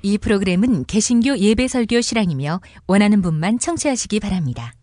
이 프로그램은 개신교 예배설교 실황이며 원하는 분만 청취하시기 바랍니다.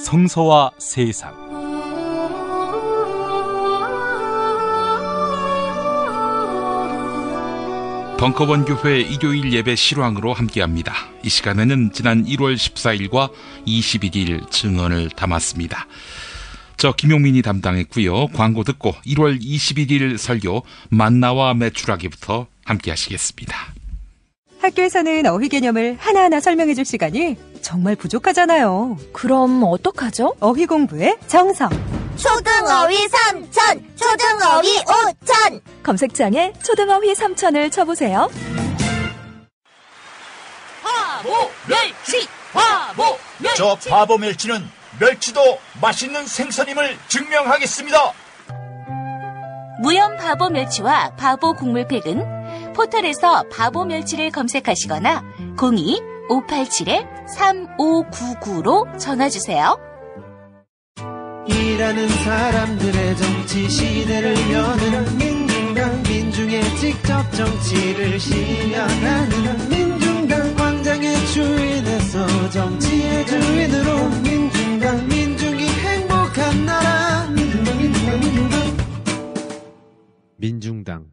성서와 세상. 벙커원 교회 일요일 예배 실황으로 함께합니다. 이 시간에는 지난 1월 14일과 21일 증언을 담았습니다. 저 김용민이 담당했고요. 광고 듣고 1월 21일 설교 만나와 메추라기부터 함께하시겠습니다. 학교에서는 어휘 개념을 하나하나 설명해 줄 시간이 정말 부족하잖아요. 그럼 어떡하죠? 어휘 공부의 정성. 초등어휘 3천, 초등어휘 5천. 검색창에 초등어휘 3천을 쳐보세요. 바보 멸치, 바보 멸치. 저 바보 멸치는 멸치도 맛있는 생선임을 증명하겠습니다. 무염 바보 멸치와 바보 국물팩은 포털에서 바보 멸치를 검색하시거나 02-587-3599로 전화주세요. 일하는 사람들의 정치 시대를 여는 민중당, 민중의 직접 정치를 실현하는 민중당, 광장의 주인에서 정치의 주인으로 민중당, 민중이 행복한 나라 민중당.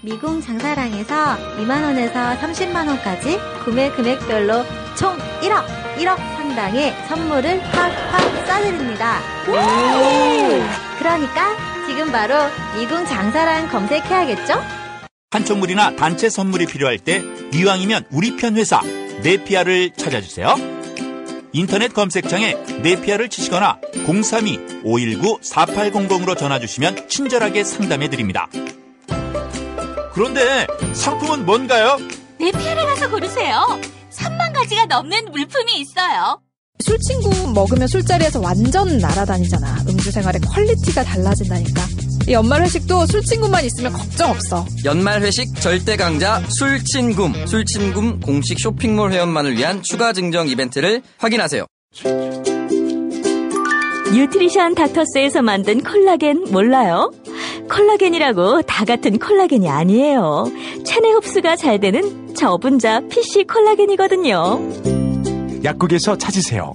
미궁 장사랑에서 2만원에서 30만원까지 구매 금액별로 총 1억 상당의 선물을 확 싸드립니다. 그러니까 지금 바로 미궁 장사랑 검색해야겠죠? 한총물이나 단체 선물이 필요할 때 이왕이면 우리 편 회사 네피아를 찾아주세요. 인터넷 검색창에 네피아를 치시거나 032-519-4800으로 전화주시면 친절하게 상담해드립니다. 그런데 상품은 뭔가요? 네피아를 가서 고르세요. 3만 가지가 넘는 물품이 있어요. 술친구 먹으면 술자리에서 완전 날아다니잖아. 음주 생활의 퀄리티가 달라진다니까. 이 연말 회식도 술친구만 있으면 걱정 없어. 연말 회식 절대 강자 술친금 공식 쇼핑몰 회원만을 위한 추가 증정 이벤트를 확인하세요. 뉴트리션 닥터스에서 만든 콜라겐 몰라요? 콜라겐이라고 다 같은 콜라겐이 아니에요. 체내 흡수가 잘 되는 저분자 PC 콜라겐이거든요. 약국에서 찾으세요.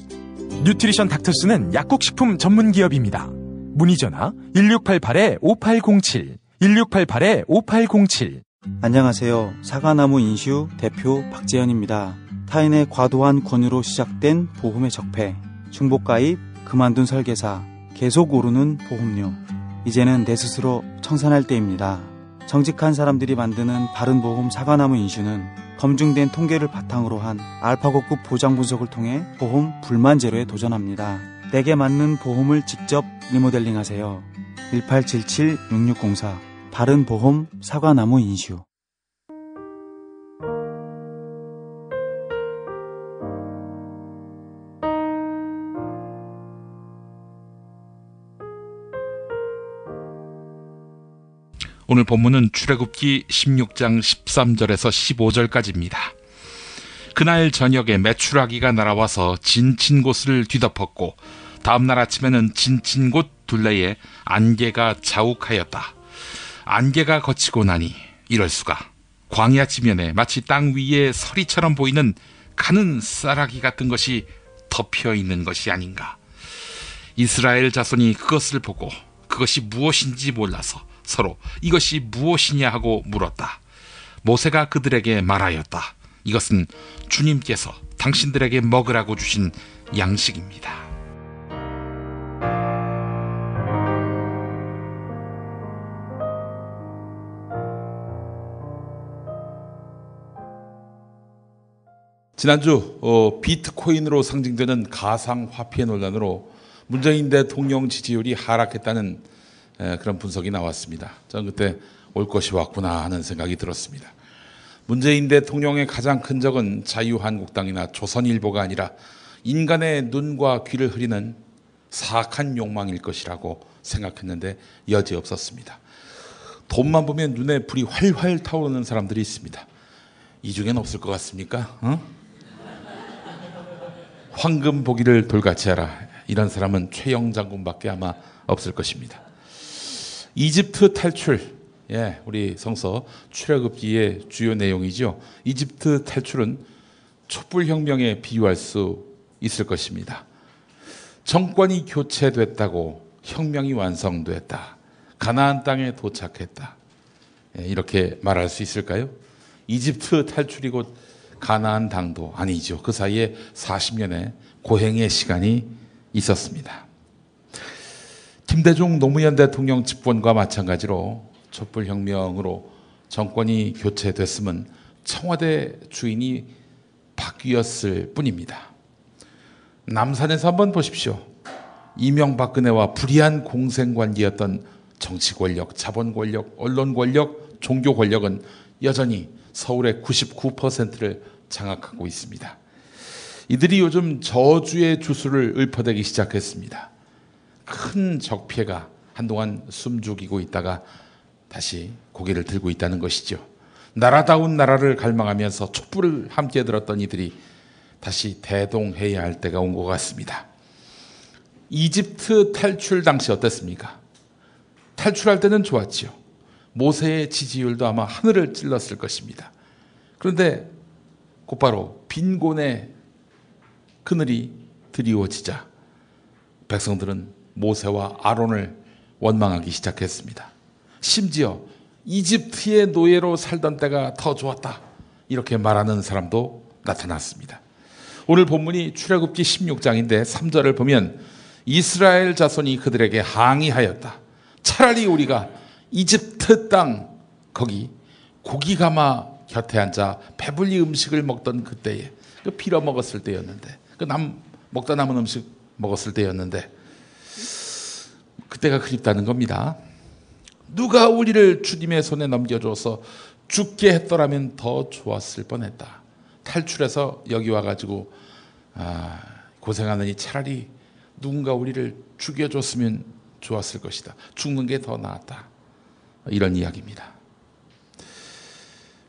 뉴트리션 닥터스는 약국식품 전문기업입니다. 문의전화 1688-5807 1688-5807. 안녕하세요. 사과나무 인슈 대표 박재현입니다. 타인의 과도한 권유로 시작된 보험의 적폐, 중복가입, 그만둔 설계사, 계속 오르는 보험료. 이제는 내 스스로 청산할 때입니다. 정직한 사람들이 만드는 바른보험 사과나무 인슈는 검증된 통계를 바탕으로 한 알파고급 보장 분석을 통해 보험 불만 제로에 도전합니다. 내게 맞는 보험을 직접 리모델링하세요. 1877-6604 바른보험 사과나무 인슈. 오늘 본문은 출애굽기 16장 13절에서 15절까지입니다. 그날 저녁에 메추라기가 날아와서 진친 곳을 뒤덮었고 다음 날 아침에는 진친 곳 둘레에 안개가 자욱하였다. 안개가 거치고 나니 이럴 수가, 광야 지면에 마치 땅 위에 서리처럼 보이는 가는 쌀아기 같은 것이 덮여 있는 것이 아닌가. 이스라엘 자손이 그것을 보고 그것이 무엇인지 몰라서 서로 이것이 무엇이냐 하고 물었다. 모세가 그들에게 말하였다. 이것은 주님께서 당신들에게 먹으라고 주신 양식입니다. 지난주 비트코인으로 상징되는 가상화폐 논란으로 문재인 대통령 지지율이 하락했다는 그런 분석이 나왔습니다. 저는 그때 올 것이 왔구나 하는 생각이 들었습니다. 문재인 대통령의 가장 큰 적은 자유한국당이나 조선일보가 아니라 인간의 눈과 귀를 흐리는 사악한 욕망일 것이라고 생각했는데 여지없었습니다. 돈만 보면 눈에 불이 활활 타오르는 사람들이 있습니다. 이 중엔 없을 것 같습니까? 황금 보기를 돌같이 하라. 이런 사람은 최영 장군밖에 아마 없을 것입니다. 이집트 탈출, 우리 성서 출애굽기의 주요 내용이죠. 이집트 탈출은 촛불혁명에 비유할 수 있을 것입니다. 정권이 교체됐다고 혁명이 완성됐다. 가나안 땅에 도착했다. 이렇게 말할 수 있을까요? 이집트 탈출이 곧 가나안 당도 아니죠. 그 사이에 40년의 고행의 시간이 있었습니다. 김대중 노무현 대통령 집권과 마찬가지로 촛불혁명으로 정권이 교체됐으면 청와대 주인이 바뀌었을 뿐입니다. 남산에서 한번 보십시오. 이명박근혜와 불이한 공생관계였던 정치 권력, 자본 권력, 언론 권력, 종교 권력은 여전히 서울의 99%를 장악하고 있습니다. 이들이 요즘 저주의 주술을 읊어대기 시작했습니다. 큰 적폐가 한동안 숨죽이고 있다가 다시 고개를 들고 있다는 것이죠. 나라다운 나라를 갈망하면서 촛불을 함께 들었던 이들이 다시 대동해야 할 때가 온 것 같습니다. 이집트 탈출 당시 어땠습니까? 탈출할 때는 좋았지요. 모세의 지지율도 아마 하늘을 찔렀을 것입니다. 그런데 곧바로 빈곤의 그늘이 드리워지자 백성들은 모세와 아론을 원망하기 시작했습니다. 심지어 이집트의 노예로 살던 때가 더 좋았다. 이렇게 말하는 사람도 나타났습니다. 오늘 본문이 출애굽기 16장인데 3절을 보면 이스라엘 자손이 그들에게 항의하였다. 차라리 우리가 이집트 땅 거기 고기가마 곁에 앉아 배불리 음식을 먹던 그때에 그 빌어 먹었을 때였는데 그 먹다 남은 음식 먹었을 때였는데 그때가 그립다는 겁니다. 누가 우리를 주님의 손에 넘겨줘서 죽게 했더라면 더 좋았을 뻔했다. 탈출해서 여기 와가지고 고생하느니 차라리 누군가 우리를 죽여줬으면 좋았을 것이다. 죽는 게 더 나았다. 이런 이야기입니다.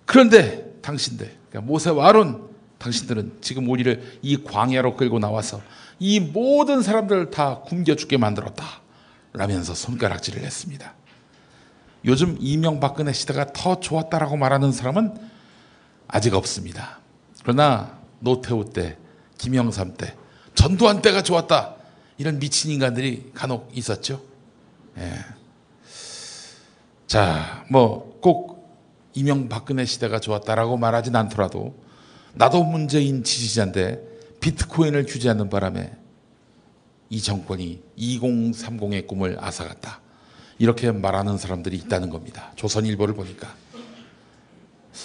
그런데 당신들, 그러니까 모세와 아론, 당신들은 지금 우리를 이 광야로 끌고 나와서 이 모든 사람들을 다 굶겨 죽게 만들었다. 라면서 손가락질을 했습니다. 요즘 이명박근혜 시대가 더 좋았다라고 말하는 사람은 아직 없습니다. 그러나 노태우 때, 김영삼 때, 전두환 때가 좋았다. 이런 미친 인간들이 간혹 있었죠. 자, 꼭 이명박근혜 시대가 좋았다라고 말하진 않더라도 나도 문재인 지지자인데 비트코인을 규제하는 바람에 이 정권이 2030의 꿈을 앗아갔다. 이렇게 말하는 사람들이 있다는 겁니다. 조선일보를 보니까.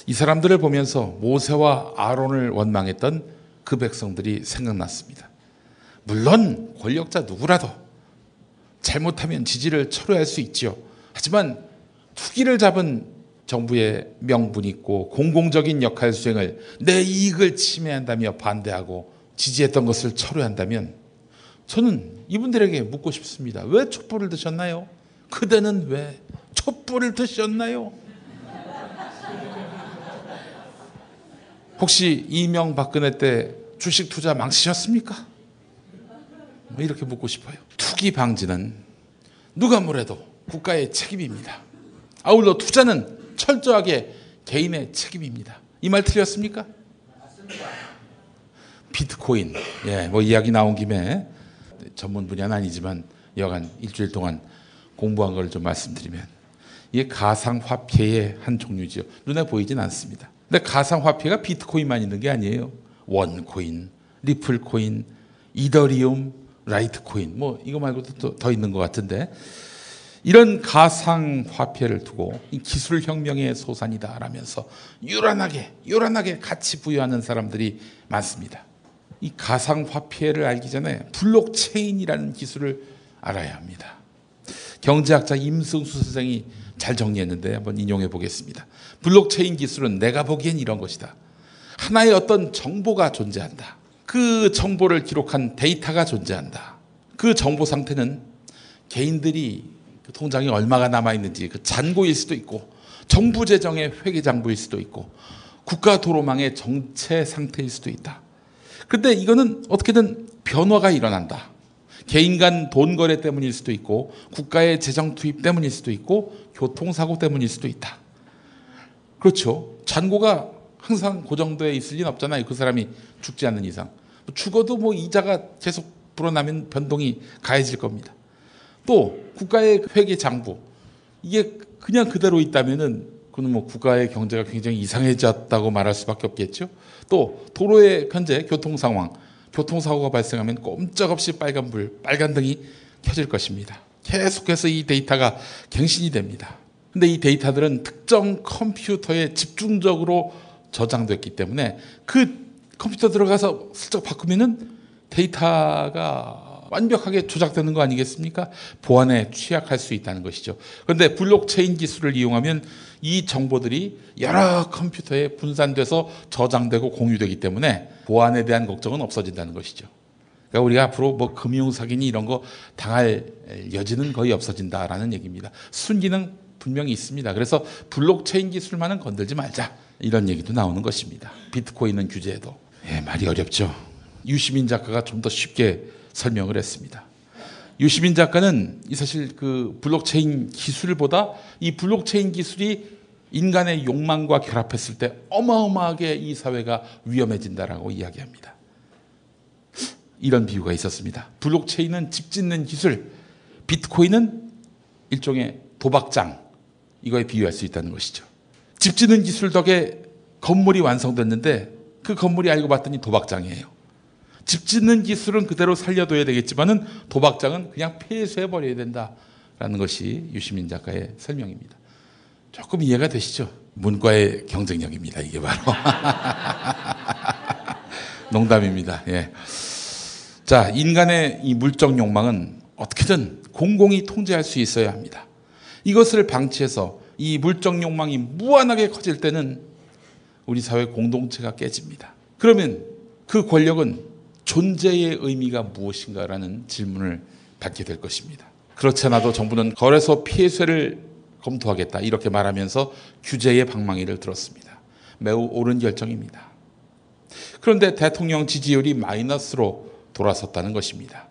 이 사람들을 보면서 모세와 아론을 원망했던 그 백성들이 생각났습니다. 물론 권력자 누구라도 잘못하면 지지를 철회할 수 있죠. 하지만 투기를 잡은 정부의 명분 있고 공공적인 역할 수행을 내 이익을 침해한다며 반대하고 지지했던 것을 철회한다면 저는 이분들에게 묻고 싶습니다. 왜 촛불을 드셨나요? 그대는 왜 촛불을 드셨나요? 혹시 이명박근혜 때 주식 투자 망치셨습니까? 이렇게 묻고 싶어요. 투기 방지는 누가 뭐래도 국가의 책임입니다. 아울러 투자는 철저하게 개인의 책임입니다. 이 말 틀렸습니까? 비트코인, 이야기 나온 김에 전문 분야는 아니지만 여간 일주일 동안 공부한 걸 좀 말씀드리면 이게 가상화폐의 한 종류죠. 눈에 보이진 않습니다. 근데 가상화폐가 비트코인만 있는 게 아니에요. 원코인, 리플코인, 이더리움, 라이트코인 이거 말고도 더 있는 것 같은데 이런 가상화폐를 두고 이 기술혁명의 소산이다라면서 요란하게 가치 부여하는 사람들이 많습니다. 이 가상화폐를 알기 전에 블록체인이라는 기술을 알아야 합니다. 경제학자 임승수 선생이 잘 정리했는데 한번 인용해 보겠습니다. 블록체인 기술은 내가 보기엔 이런 것이다. 하나의 어떤 정보가 존재한다. 그 정보를 기록한 데이터가 존재한다. 그 정보 상태는 개인들이 그 통장에 얼마가 남아있는지 그 잔고일 수도 있고, 정부 재정의 회계장부일 수도 있고, 국가 도로망의 정체 상태일 수도 있다. 그런데 이거는 어떻게든 변화가 일어난다. 개인 간 돈 거래 때문일 수도 있고, 국가의 재정 투입 때문일 수도 있고, 교통사고 때문일 수도 있다. 그렇죠. 잔고가 항상 고정되어 있을 리는 없잖아요. 그 사람이 죽지 않는 이상. 죽어도 뭐 이자가 계속 불어나면 변동이 가해질 겁니다. 또 국가의 회계 장부, 이게 그냥 그대로 있다면은 그는 뭐 국가의 경제가 굉장히 이상해졌다고 말할 수밖에 없겠죠. 또 도로의 현재 교통 상황, 교통사고가 발생하면 꼼짝없이 빨간불, 빨간등이 켜질 것입니다. 계속해서 이 데이터가 갱신이 됩니다. 근데 이 데이터들은 특정 컴퓨터에 집중적으로 저장됐기 때문에 그 컴퓨터 들어가서 슬쩍 바꾸면은 데이터가 완벽하게 조작되는 거 아니겠습니까? 보안에 취약할 수 있다는 것이죠. 그런데 블록체인 기술을 이용하면 이 정보들이 여러 컴퓨터에 분산돼서 저장되고 공유되기 때문에 보안에 대한 걱정은 없어진다는 것이죠. 그러니까 우리가 앞으로 뭐 금융사기니 이런 거 당할 여지는 거의 없어진다라는 얘기입니다. 순기능 분명히 있습니다. 그래서 블록체인 기술만은 건들지 말자, 이런 얘기도 나오는 것입니다. 비트코인은 규제해도. 말이 어렵죠. 유시민 작가가 좀 더 쉽게 설명을 했습니다. 유시민 작가는 사실 그 블록체인 기술보다 이 블록체인 기술이 인간의 욕망과 결합했을 때 어마어마하게 이 사회가 위험해진다라고 이야기합니다. 이런 비유가 있었습니다. 블록체인은 집 짓는 기술, 비트코인은 일종의 도박장, 이거에 비유할 수 있다는 것이죠. 집 짓는 기술 덕에 건물이 완성됐는데 그 건물이 알고 봤더니 도박장이에요. 집 짓는 기술은 그대로 살려둬야 되겠지만은 도박장은 그냥 폐쇄해버려야 된다라는 것이 유시민 작가의 설명입니다. 조금 이해가 되시죠? 문과의 경쟁력입니다. 이게 바로. 농담입니다. 예. 자, 인간의 이 물적 욕망은 어떻게든 공공이 통제할 수 있어야 합니다. 이것을 방치해서 이 물적 욕망이 무한하게 커질 때는 우리 사회 공동체가 깨집니다. 그러면 그 권력은 존재의 의미가 무엇인가라는 질문을 받게 될 것입니다. 그렇지 않아도 정부는 거래소 폐쇄를 검토하겠다, 이렇게 말하면서 규제의 방망이를 들었습니다. 매우 옳은 결정입니다. 그런데 대통령 지지율이 마이너스로 돌아섰다는 것입니다.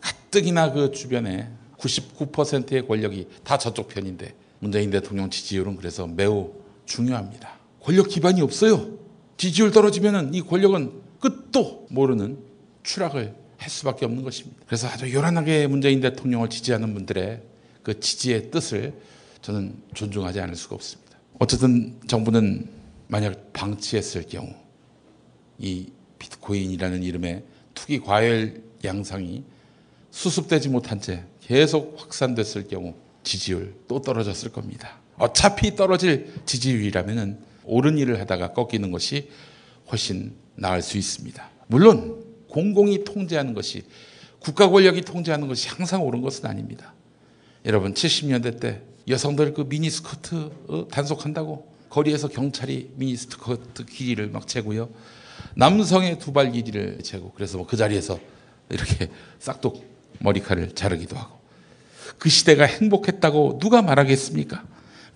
가뜩이나 그 주변에 99%의 권력이 다 저쪽 편인데 문재인 대통령 지지율은 그래서 매우 중요합니다. 권력 기반이 없어요. 지지율 떨어지면은 이 권력은 끝도 모르는 추락을 할 수밖에 없는 것입니다. 그래서 아주 요란하게 문재인 대통령을 지지하는 분들의 그 지지의 뜻을 저는 존중하지 않을 수가 없습니다. 어쨌든 정부는 만약 방치했을 경우 이 비트코인이라는 이름의 투기 과열 양상이 수습되지 못한 채 계속 확산됐을 경우 지지율 또 떨어졌을 겁니다. 어차피 떨어질 지지율이라면 옳은 일을 하다가 꺾이는 것이 훨씬 나을 수 있습니다. 물론 공공이 통제하는 것이, 국가 권력이 통제하는 것이 항상 옳은 것은 아닙니다. 여러분 70년대 때 여성들 그 미니스커트 단속한다고 거리에서 경찰이 미니스커트 길이를 막 재고요. 남성의 두발 길이를 재고, 그래서 뭐 그 자리에서 이렇게 싹둑 머리카락을 자르기도 하고. 그 시대가 행복했다고 누가 말하겠습니까?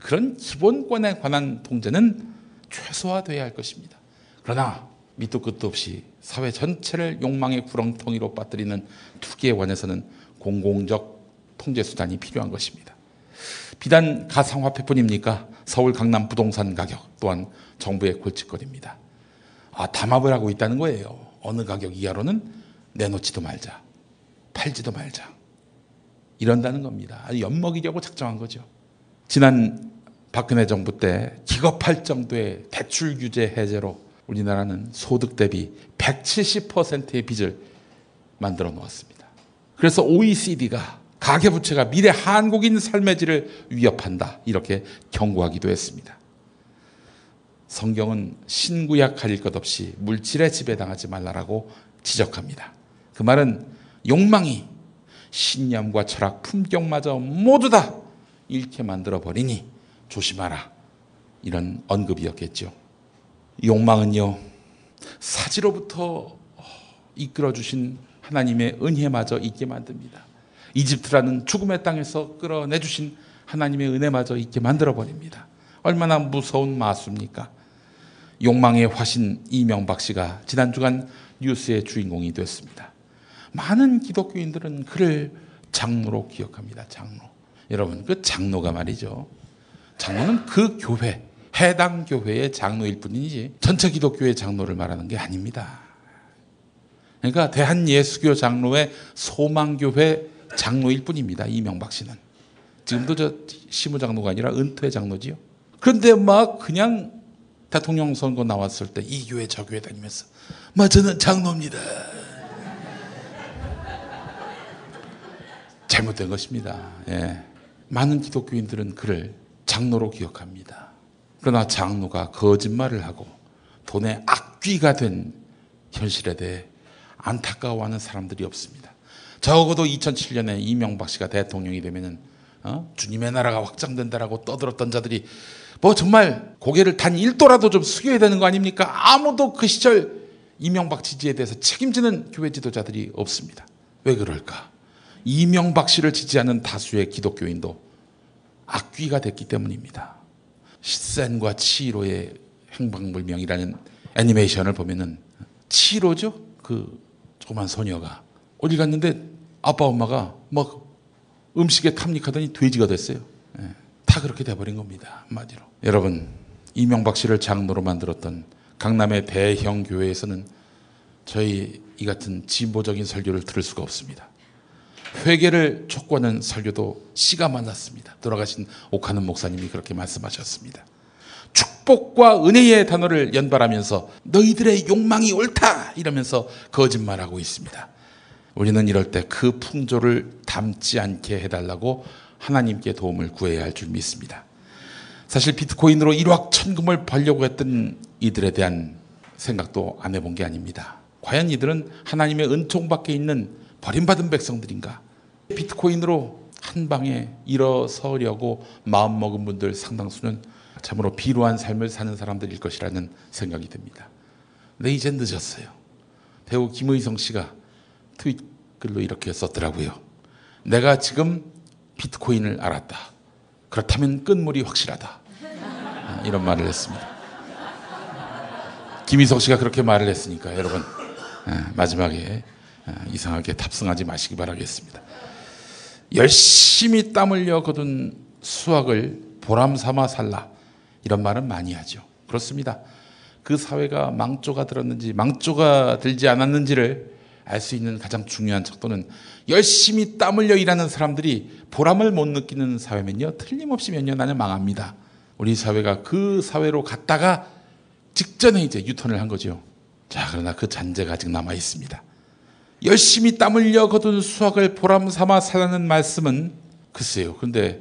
그런 기본권에 관한 통제는 최소화돼야 할 것입니다. 그러나 밑도 끝도 없이 사회 전체를 욕망의 구렁텅이로 빠뜨리는 투기에 관해서는 공공적 통제 수단이 필요한 것입니다. 비단 가상화폐뿐입니까? 서울 강남 부동산 가격 또한 정부의 골칫거리입니다. 담합을 하고 있다는 거예요. 어느 가격 이하로는 내놓지도 말자, 팔지도 말자, 이런다는 겁니다. 아주 엿먹이려고 작정한 거죠. 지난 박근혜 정부 때 기겁할 정도의 대출 규제 해제로 우리나라는 소득 대비 170%의 빚을 만들어 놓았습니다. 그래서 OECD가 가계부채가 미래 한국인 삶의 질을 위협한다, 이렇게 경고하기도 했습니다. 성경은 신구약 가릴 것 없이 물질에 지배당하지 말라라고 지적합니다. 그 말은 욕망이 신념과 철학, 품격마저 모두 다 잃게 만들어버리니 조심하라. 이런 언급이었겠죠. 욕망은요, 사지로부터 이끌어주신 하나님의 은혜마저 잊게 만듭니다. 이집트라는 죽음의 땅에서 끌어내주신 하나님의 은혜마저 잊게 만들어버립니다. 얼마나 무서운 마수입니까? 욕망의 화신 이명박 씨가 지난 주간 뉴스의 주인공이 됐습니다. 많은 기독교인들은 그를 장로로 기억합니다. 장로. 여러분, 그 장로가 말이죠. 장로는 그 교회, 해당 교회의 장로일 뿐이지 전체 기독교의 장로를 말하는 게 아닙니다. 그러니까 대한예수교 장로의 소망교회 장로일 뿐입니다. 이명박 씨는. 지금도 저 시무장로가 아니라 은퇴 장로지요. 그런데 막 그냥 대통령 선거 나왔을 때 이 교회 저 교회 다니면서 저는 장로입니다. 잘못된 것입니다. 예. 많은 기독교인들은 그를 장로로 기억합니다. 그러나 장로가 거짓말을 하고 돈의 악귀가 된 현실에 대해 안타까워하는 사람들이 없습니다. 적어도 2007년에 이명박 씨가 대통령이 되면은 주님의 나라가 확장된다라고 떠들었던 자들이 정말 고개를 단 1도라도 좀 숙여야 되는 거 아닙니까? 아무도 그 시절 이명박 지지에 대해서 책임지는 교회 지도자들이 없습니다. 왜 그럴까? 이명박 씨를 지지하는 다수의 기독교인도 악귀가 됐기 때문입니다. 시센과 치히로의 행방불명이라는 애니메이션을 보면은 치히로죠? 그 조그만 소녀가 어디 갔는데 아빠 엄마가 막 음식에 탐닉하더니 돼지가 됐어요. 예, 다 그렇게 돼버린 겁니다. 한마디로. 여러분, 이명박 씨를 장로로 만들었던 강남의 대형 교회에서는 저희 이 같은 진보적인 설교를 들을 수가 없습니다. 회개를 촉구하는 설교도 씨가 많았습니다. 돌아가신 옥하는 목사님이 그렇게 말씀하셨습니다. 축복과 은혜의 단어를 연발하면서 너희들의 욕망이 옳다 이러면서 거짓말하고 있습니다. 우리는 이럴 때 그 풍조를 담지 않게 해달라고 하나님께 도움을 구해야 할 줄 믿습니다. 사실 비트코인으로 일확천금을 벌려고 했던 이들에 대한 생각도 안 해본 게 아닙니다. 과연 이들은 하나님의 은총 밖에 있는 버림받은 백성들인가? 비트코인으로 한 방에 일어서려고 마음먹은 분들 상당수는 참으로 비루한 삶을 사는 사람들일 것이라는 생각이 듭니다. 근데 이제 늦었어요. 배우 김의성 씨가 트윗 글로 이렇게 썼더라고요. 내가 지금 비트코인을 알았다. 그렇다면 끝물이 확실하다. 이런 말을 했습니다. 김의성 씨가 그렇게 말을 했으니까 여러분 마지막에 이상하게 탑승하지 마시기 바라겠습니다. 열심히 땀 흘려 거둔 수확을 보람 삼아 살라. 이런 말은 많이 하죠. 그렇습니다. 그 사회가 망조가 들었는지 망조가 들지 않았는지를 알 수 있는 가장 중요한 척도는 열심히 땀 흘려 일하는 사람들이 보람을 못 느끼는 사회면요, 틀림없이 몇 년 안에 망합니다. 우리 사회가 그 사회로 갔다가 직전에 이제 유턴을 한 거죠. 자, 그러나 그 잔재가 아직 남아 있습니다. 열심히 땀 흘려 거둔 수확을 보람 삼아 살라는 말씀은 글쎄요. 그런데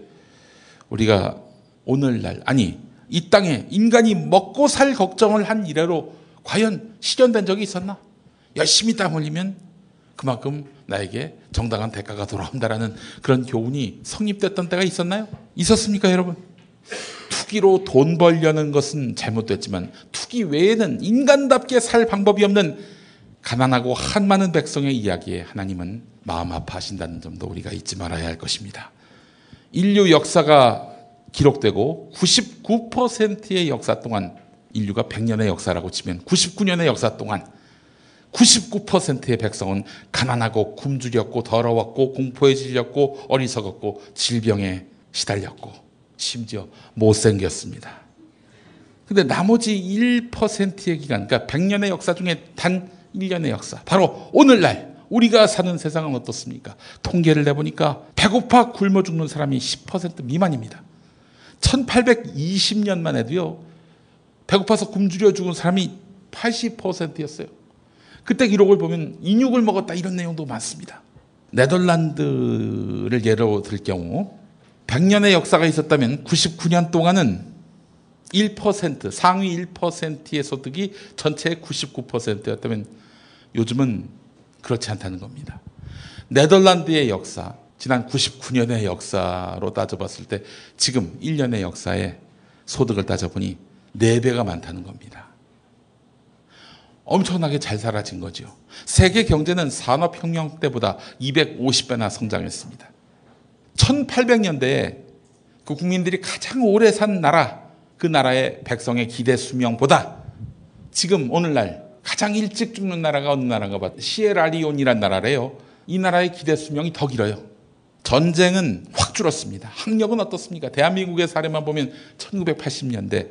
우리가 오늘날, 아니 이 땅에 인간이 먹고 살 걱정을 한 이래로 과연 실현된 적이 있었나? 열심히 땀 흘리면 그만큼 나에게 정당한 대가가 돌아온다라는 그런 교훈이 성립됐던 때가 있었나요? 있었습니까, 여러분? 투기로 돈 벌려는 것은 잘못됐지만 투기 외에는 인간답게 살 방법이 없는 가난하고 한많은 백성의 이야기에 하나님은 마음 아파하신다는 점도 우리가 잊지 말아야 할 것입니다. 인류 역사가 기록되고 99%의 역사 동안, 인류가 100년의 역사라고 치면 99년의 역사 동안 99%의 백성은 가난하고 굶주렸고 더러웠고 공포에 질렸고 어리석었고 질병에 시달렸고 심지어 못생겼습니다. 근데 나머지 1%의 기간, 그러니까 100년의 역사 중에 단 1년의 역사, 바로 오늘날 우리가 사는 세상은 어떻습니까? 통계를 내보니까 배고파 굶어 죽는 사람이 10% 미만입니다. 1820년만 해도요, 배고파서 굶주려 죽은 사람이 80%였어요. 그때 기록을 보면 인육을 먹었다 이런 내용도 많습니다. 네덜란드를 예로 들 경우 100년의 역사가 있었다면 99년 동안은 1%, 상위 1%의 소득이 전체의 99%였다면 요즘은 그렇지 않다는 겁니다. 네덜란드의 역사, 지난 99년의 역사로 따져봤을 때 지금 1년의 역사에 소득을 따져보니 4배가 많다는 겁니다. 엄청나게 잘 살아진 거죠. 세계 경제는 산업혁명 때보다 250배나 성장했습니다. 1800년대에 그 국민들이 가장 오래 산 나라, 그 나라의 백성의 기대 수명보다 지금 오늘날 가장 일찍 죽는 나라가 어느 나라인가 봐. 시에라리온이란 나라래요. 이 나라의 기대 수명이 더 길어요. 전쟁은 확 줄었습니다. 학력은 어떻습니까? 대한민국의 사례만 보면 1980년대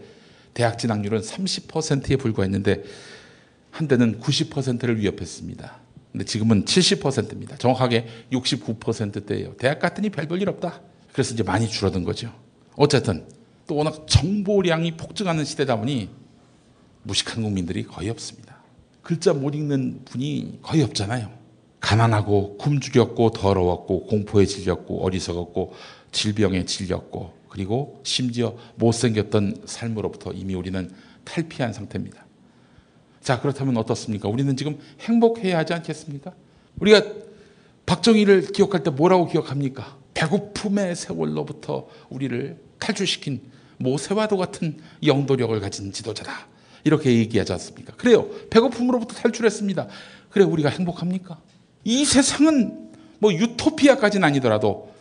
대학 진학률은 30%에 불과했는데 한때는 90%를 위협했습니다. 근데 지금은 70%입니다. 정확하게 69%대예요. 대학 갔더니 별 볼 일 없다. 그래서 이제 많이 줄어든 거죠. 어쨌든 또 워낙 정보량이 폭증하는 시대다 보니 무식한 국민들이 거의 없습니다. 글자 못 읽는 분이 거의 없잖아요. 가난하고 굶주렸고 더러웠고 공포에 질렸고 어리석었고 질병에 질렸고 그리고 심지어 못생겼던 삶으로부터 이미 우리는 탈피한 상태입니다. 자, 그렇다면 어떻습니까? 우리는 지금 행복해야 하지 않겠습니까? 우리가 박정희를 기억할 때 뭐라고 기억합니까? 배고픔의 세월로부터 우리를 탈출시킨 모세와도 같은 영도력을 가진 지도자다. 이렇게 얘기하지 않습니까? 그래요. 배고픔으로부터 탈출했습니다. 그래, 우리가 행복합니까? 이 세상은 뭐 유토피아까지는 아니더라도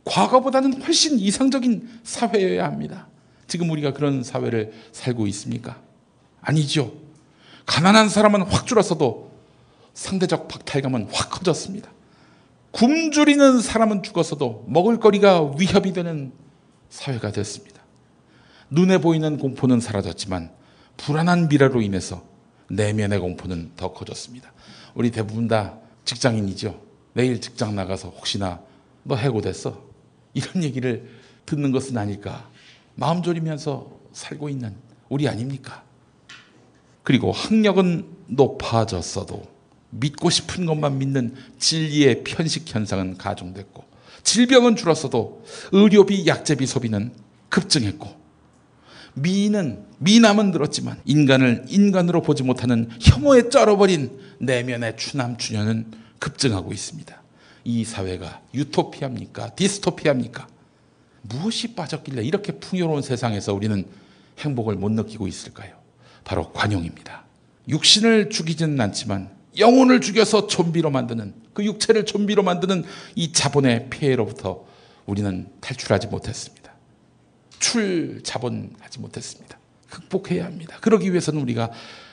과거보다는 훨씬 이상적인 사회여야 합니다. 지금 우리가 그런 사회를 살고 있습니까? 아니죠. 가난한 사람은 확 줄었어도 상대적 박탈감은 확 커졌습니다. 굶주리는 사람은 죽었어도 먹을거리가 위협이 되는 사회가 됐습니다. 눈에 보이는 공포는 사라졌지만 불안한 미래로 인해서 내면의 공포는 더 커졌습니다. 우리 대부분 다 직장인이죠. 내일 직장 나가서 혹시나 너 해고됐어? 이런 얘기를 듣는 것은 아닐까. 마음 졸이면서 살고 있는 우리 아닙니까? 그리고 학력은 높아졌어도 믿고 싶은 것만 믿는 진리의 편식 현상은 가중됐고, 질병은 줄었어도 의료비, 약제비 소비는 급증했고, 미남은 늘었지만 인간을 인간으로 보지 못하는 혐오에 쩔어버린 내면의 추남추녀는 급증하고 있습니다. 이 사회가 유토피아입니까? 디스토피아입니까? 무엇이 빠졌길래 이렇게 풍요로운 세상에서 우리는 행복을 못 느끼고 있을까요? 바로 관용입니다. 육신을 죽이지는 않지만 영혼을 죽여서 좀비로 만드는, 그 육체를 좀비로 만드는 이 자본의 폐해로부터 우리는 탈출하지 못했습니다. 출자본하지 못했습니다. 극복해야 합니다. 그러기 위해서는 우리가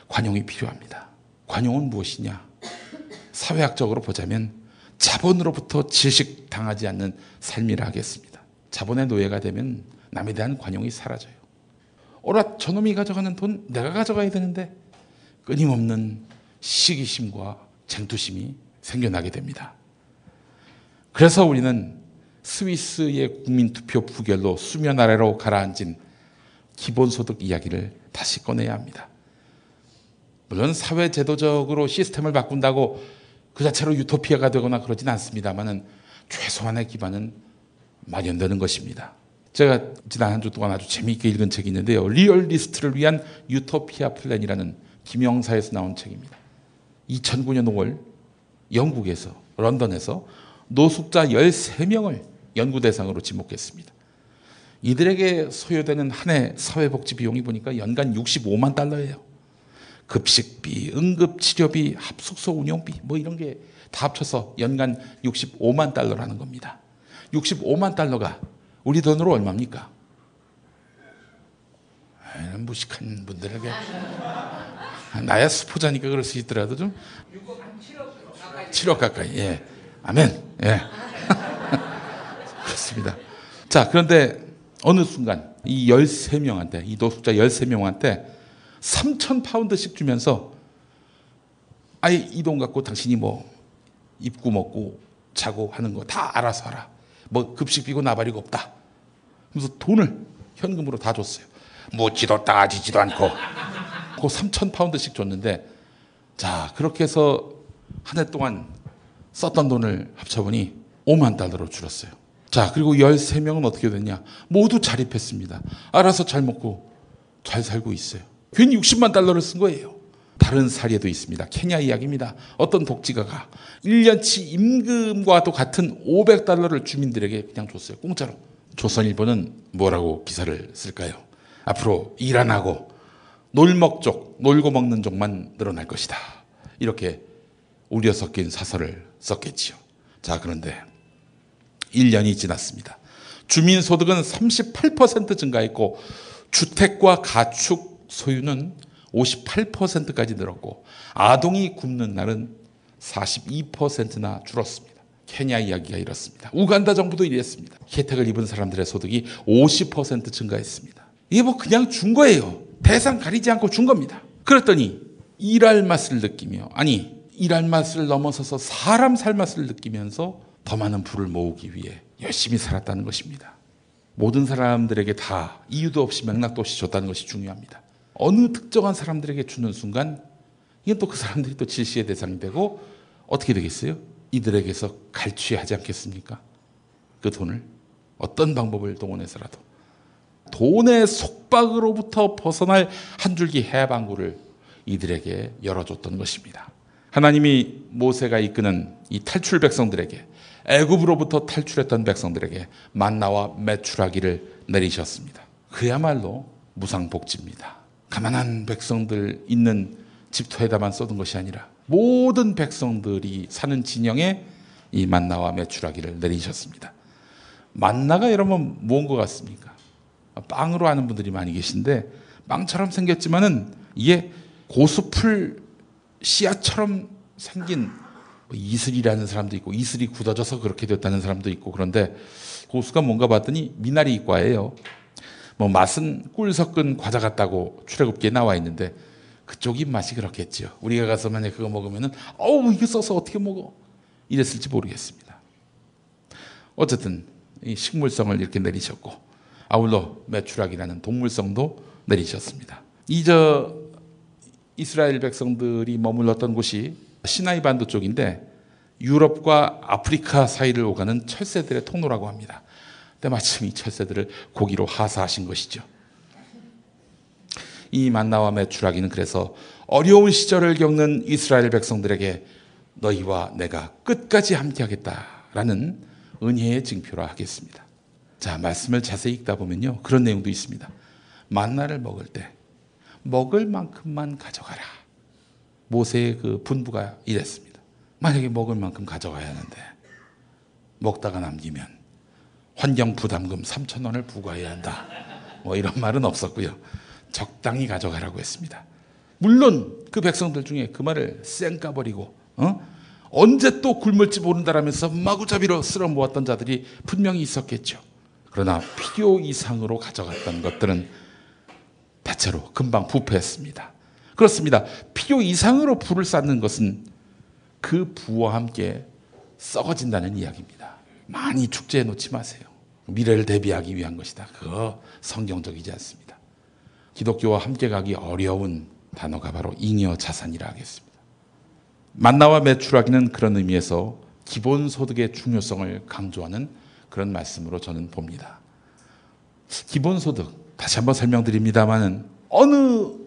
관용이 필요합니다. 관용은 무엇이냐? 사회학적으로 보자면 자본으로부터 질식당하지 않는 삶이라 하겠습니다. 자본의 노예가 되면 남에 대한 관용이 사라져요. 오라, 저놈이 가져가는 돈 내가 가져가야 되는데 끊임없는 시기심과 쟁투심이 생겨나게 됩니다. 그래서 우리는 스위스의 국민투표 부결로 수면 아래로 가라앉은 기본소득 이야기를 다시 꺼내야 합니다. 물론 사회제도적으로 시스템을 바꾼다고 그 자체로 유토피아가 되거나 그러진 않습니다만은 최소한의 기반은 마련되는 것입니다. 제가 지난 한 주 동안 아주 재미있게 읽은 책이 있는데요. 리얼리스트를 위한 유토피아 플랜이라는 김영사에서 나온 책입니다. 2009년 5월 영국에서, 런던에서 노숙자 13명을 연구 대상으로 지목했습니다. 이들에게 소요되는 한 해 사회복지 비용이 보니까 연간 65만 달러예요. 급식비, 응급치료비, 합숙소 운영비 뭐 이런 게 다 합쳐서 연간 65만 달러라는 겁니다. 65만 달러가 우리 돈으로 얼마입니까? 무식한 분들에게 나야 수포자니까 그럴 수 있더라도 좀 7억 가까이. 예. 아멘. 예. 그렇습니다. 자, 그런데 어느 순간 이 13명한테, 이 노숙자 13명한테 3,000파운드씩 주면서 아예 이 돈 갖고 당신이 뭐 입고 먹고 자고 하는 거 다 알아서 하라. 뭐 급식비고 나발이고 없다. 그래서 돈을 현금으로 다 줬어요. 묻지도 따지지도 않고. 그 3,000파운드씩 줬는데, 자, 그렇게 해서 한 해 동안 썼던 돈을 합쳐보니 5만 달러로 줄었어요. 자, 그리고 13명은 어떻게 됐냐? 모두 자립했습니다. 알아서 잘 먹고 잘 살고 있어요. 괜히 60만 달러를 쓴 거예요. 다른 사례도 있습니다. 케냐 이야기입니다. 어떤 독지가가 1년치 임금과도 같은 $500를 주민들에게 그냥 줬어요. 공짜로. 조선일보는 뭐라고 기사를 쓸까요? 앞으로 일 안 하고 놀먹족, 놀고 먹는 족만 늘어날 것이다. 이렇게 우려 섞인 사설을 썼겠지요. 자, 그런데 1년이 지났습니다. 주민소득은 38% 증가했고 주택과 가축 소유는 58%까지 늘었고 아동이 굶는 날은 42%나 줄었습니다. 케냐 이야기가 이렇습니다. 우간다 정부도 이랬습니다. 혜택을 입은 사람들의 소득이 50% 증가했습니다. 이게 뭐 그냥 준 거예요. 대상 가리지 않고 준 겁니다. 그랬더니 일할 맛을 느끼며, 아니 일할 맛을 넘어서서 사람 살 맛을 느끼면서 더 많은 부를 모으기 위해 열심히 살았다는 것입니다. 모든 사람들에게 다 이유도 없이 맥락도 없이 줬다는 것이 중요합니다. 어느 특정한 사람들에게 주는 순간 이게 또 그 사람들이 또 질시의 대상이 되고 어떻게 되겠어요? 이들에게서 갈취하지 않겠습니까? 그 돈을 어떤 방법을 동원해서라도 돈의 속박으로부터 벗어날 한 줄기 해방구를 이들에게 열어줬던 것입니다. 하나님이 모세가 이끄는 이 탈출 백성들에게, 애굽으로부터 탈출했던 백성들에게 만나와 메추라기를 내리셨습니다. 그야말로 무상복지입니다. 가난한 백성들 있는 집터에다만 쏟은 것이 아니라 모든 백성들이 사는 진영에 이 만나와 메추라기를 내리셨습니다. 만나가 여러분 뭔 것 같습니까? 빵으로 아는 분들이 많이 계신데 빵처럼 생겼지만은 이게 고수풀 씨앗처럼 생긴 이슬이라는 사람도 있고 이슬이 굳어져서 그렇게 됐다는 사람도 있고, 그런데 고수가 뭔가 봤더니 미나리과예요. 뭐 맛은 꿀 섞은 과자 같다고 출애굽기에 나와 있는데 그쪽 입맛이 그렇겠죠. 우리가 가서 만약에 그거 먹으면은 어우 이게 써서 어떻게 먹어 이랬을지 모르겠습니다. 어쨌든 이 식물성을 이렇게 내리셨고 아울러 메추라기라는 동물성도 내리셨습니다. 이스라엘 백성들이 머물렀던 곳이 시나이 반도 쪽인데 유럽과 아프리카 사이를 오가는 철새들의 통로라고 합니다. 때마침 이 철새들을 고기로 하사하신 것이죠. 이 만나와 메추라기는 그래서 어려운 시절을 겪는 이스라엘 백성들에게 너희와 내가 끝까지 함께하겠다라는 은혜의 징표라 하겠습니다. 자, 말씀을 자세히 읽다 보면요, 그런 내용도 있습니다. 만나를 먹을 때 먹을 만큼만 가져가라. 모세의 그 분부가 이랬습니다. 만약에 먹을 만큼 가져가야 하는데 먹다가 남기면 환경 부담금 3,000원을 부과해야 한다. 뭐 이런 말은 없었고요. 적당히 가져가라고 했습니다. 물론 그 백성들 중에 그 말을 쌩 까버리고 언제 또 굶을지 모른다라면서 마구잡이로 쓸어 모았던 자들이 분명히 있었겠죠. 그러나 필요 이상으로 가져갔던 것들은 대체로 금방 부패했습니다. 그렇습니다. 필요 이상으로 부를 쌓는 것은 그 부와 함께 썩어진다는 이야기입니다. 많이 축제해 놓지 마세요. 미래를 대비하기 위한 것이다. 그거 성경적이지 않습니다. 기독교와 함께 가기 어려운 단어가 바로 잉여 자산이라 하겠습니다. 만나와 메추라기는 그런 의미에서 기본소득의 중요성을 강조하는 그런 말씀으로 저는 봅니다. 기본소득, 다시 한번 설명드립니다마는 어느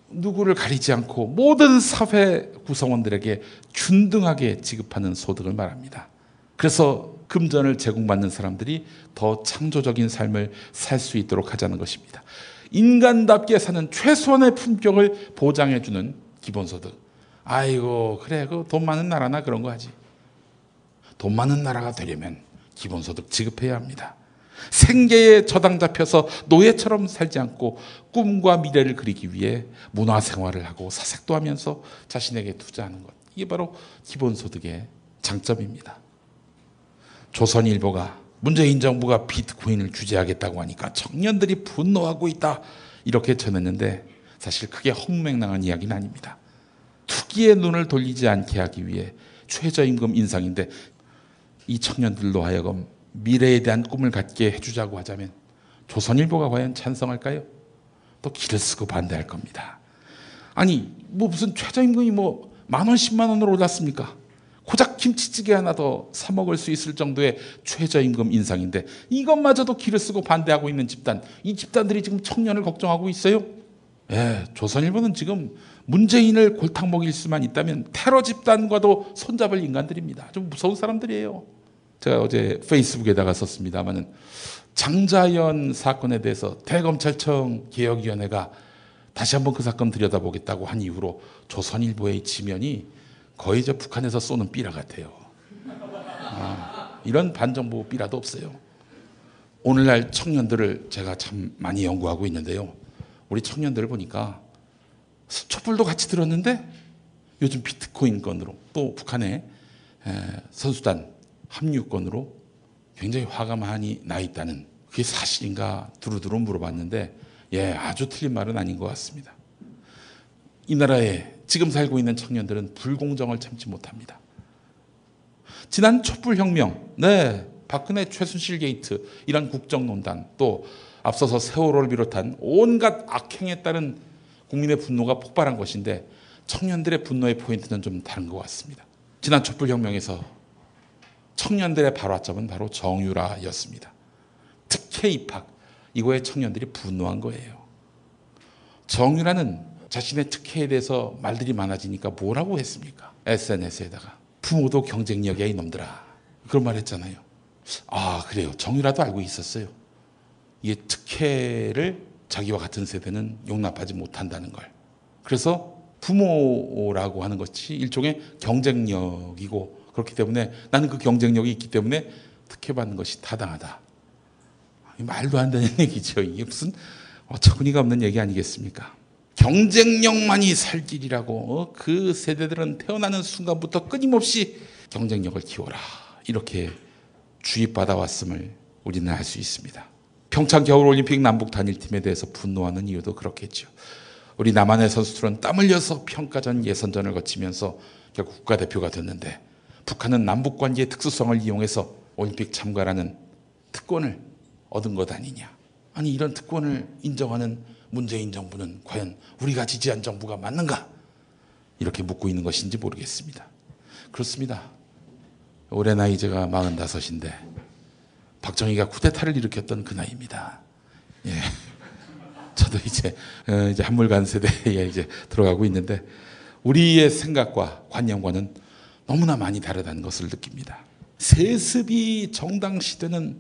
누구를 가리지 않고 모든 사회 구성원들에게 균등하게 지급하는 소득을 말합니다. 그래서 금전을 제공받는 사람들이 더 창조적인 삶을 살 수 있도록 하자는 것입니다. 인간답게 사는 최소한의 품격을 보장해주는 기본소득. 아이고 그래 그 돈 많은 나라나 그런 거 하지. 돈 많은 나라가 되려면 기본소득 지급해야 합니다. 생계에 저당 잡혀서 노예처럼 살지 않고 꿈과 미래를 그리기 위해 문화생활을 하고 사색도 하면서 자신에게 투자하는 것. 이게 바로 기본소득의 장점입니다. 조선일보가 문재인 정부가 비트코인을 규제하겠다고 하니까 청년들이 분노하고 있다 이렇게 전했는데 사실 그게 헛맹랑한 이야기는 아닙니다. 투기의 눈을 돌리지 않게 하기 위해 최저임금 인상인데 이 청년들로 하여금 미래에 대한 꿈을 갖게 해주자고 하자면 조선일보가 과연 찬성할까요? 또 기를 쓰고 반대할 겁니다. 아니 뭐 무슨 최저임금이 뭐 10,000원 100,000원으로 올랐습니까? 고작 김치찌개 하나 더 사 먹을 수 있을 정도의 최저임금 인상인데 이것마저도 기를 쓰고 반대하고 있는 집단, 이 집단들이 지금 청년을 걱정하고 있어요? 예, 조선일보는 지금 문재인을 골탕 먹일 수만 있다면 테러 집단과도 손잡을 인간들입니다. 좀 무서운 사람들이에요. 제가 어제 페이스북에다가 썼습니다마는 장자연 사건에 대해서 대검찰청 개혁위원회가 다시 한번 그 사건 들여다보겠다고 한 이후로 조선일보의 지면이 거의 저 북한에서 쏘는 삐라 같아요. 이런 반정부 삐라도 없어요. 오늘날 청년들을 제가 참 많이 연구하고 있는데요. 우리 청년들을 보니까 촛불도 같이 들었는데 요즘 비트코인 건으로 또 북한의 선수단 합류 건으로 굉장히 화가 많이 나 있다는, 그게 사실인가 두루두루 물어봤는데 아주 틀린 말은 아닌 것 같습니다. 이 나라에 지금 살고 있는 청년들은 불공정을 참지 못합니다. 지난 촛불혁명, 박근혜 최순실 게이트, 이런 국정농단, 또 앞서서 세월호를 비롯한 온갖 악행에 따른 국민의 분노가 폭발한 것인데 청년들의 분노의 포인트는 좀 다른 것 같습니다. 지난 촛불혁명에서 청년들의 발화점은 바로 정유라였습니다. 특혜 입학, 이거에 청년들이 분노한 거예요. 정유라는 자신의 특혜에 대해서 말들이 많아지니까 뭐라고 했습니까? SNS에다가 부모도 경쟁력이야 이놈들아, 그런 말 했잖아요. 그래요. 정유라도 알고 있었어요. 이게 특혜를 자기와 같은 세대는 용납하지 못한다는 걸. 그래서 부모라고 하는 것이 일종의 경쟁력이고, 그렇기 때문에 나는 그 경쟁력이 있기 때문에 특혜받는 것이 타당하다. 말도 안 되는 얘기죠. 이게 무슨 어처구니가 없는 얘기 아니겠습니까? 경쟁력만이 살 길이라고 그 세대들은 태어나는 순간부터 끊임없이 경쟁력을 키워라, 이렇게 주입받아왔음을 우리는 알 수 있습니다. 평창 겨울올림픽 남북 단일팀에 대해서 분노하는 이유도 그렇겠죠. 우리 남한의 선수들은 땀 흘려서 평가전 예선전을 거치면서 결국 국가대표가 됐는데 북한은 남북관계의 특수성을 이용해서 올림픽 참가라는 특권을 얻은 것 아니냐. 아니, 이런 특권을 인정하는 문재인 정부는 과연 우리가 지지한 정부가 맞는가? 이렇게 묻고 있는 것인지 모르겠습니다. 그렇습니다. 올해 나이 제가 45인데 박정희가 쿠데타를 일으켰던 그 나이입니다. 저도 이제 한물간 세대에 이제 들어가고 있는데 우리의 생각과 관념과는 너무나 많이 다르다는 것을 느낍니다. 세습이 정당시되는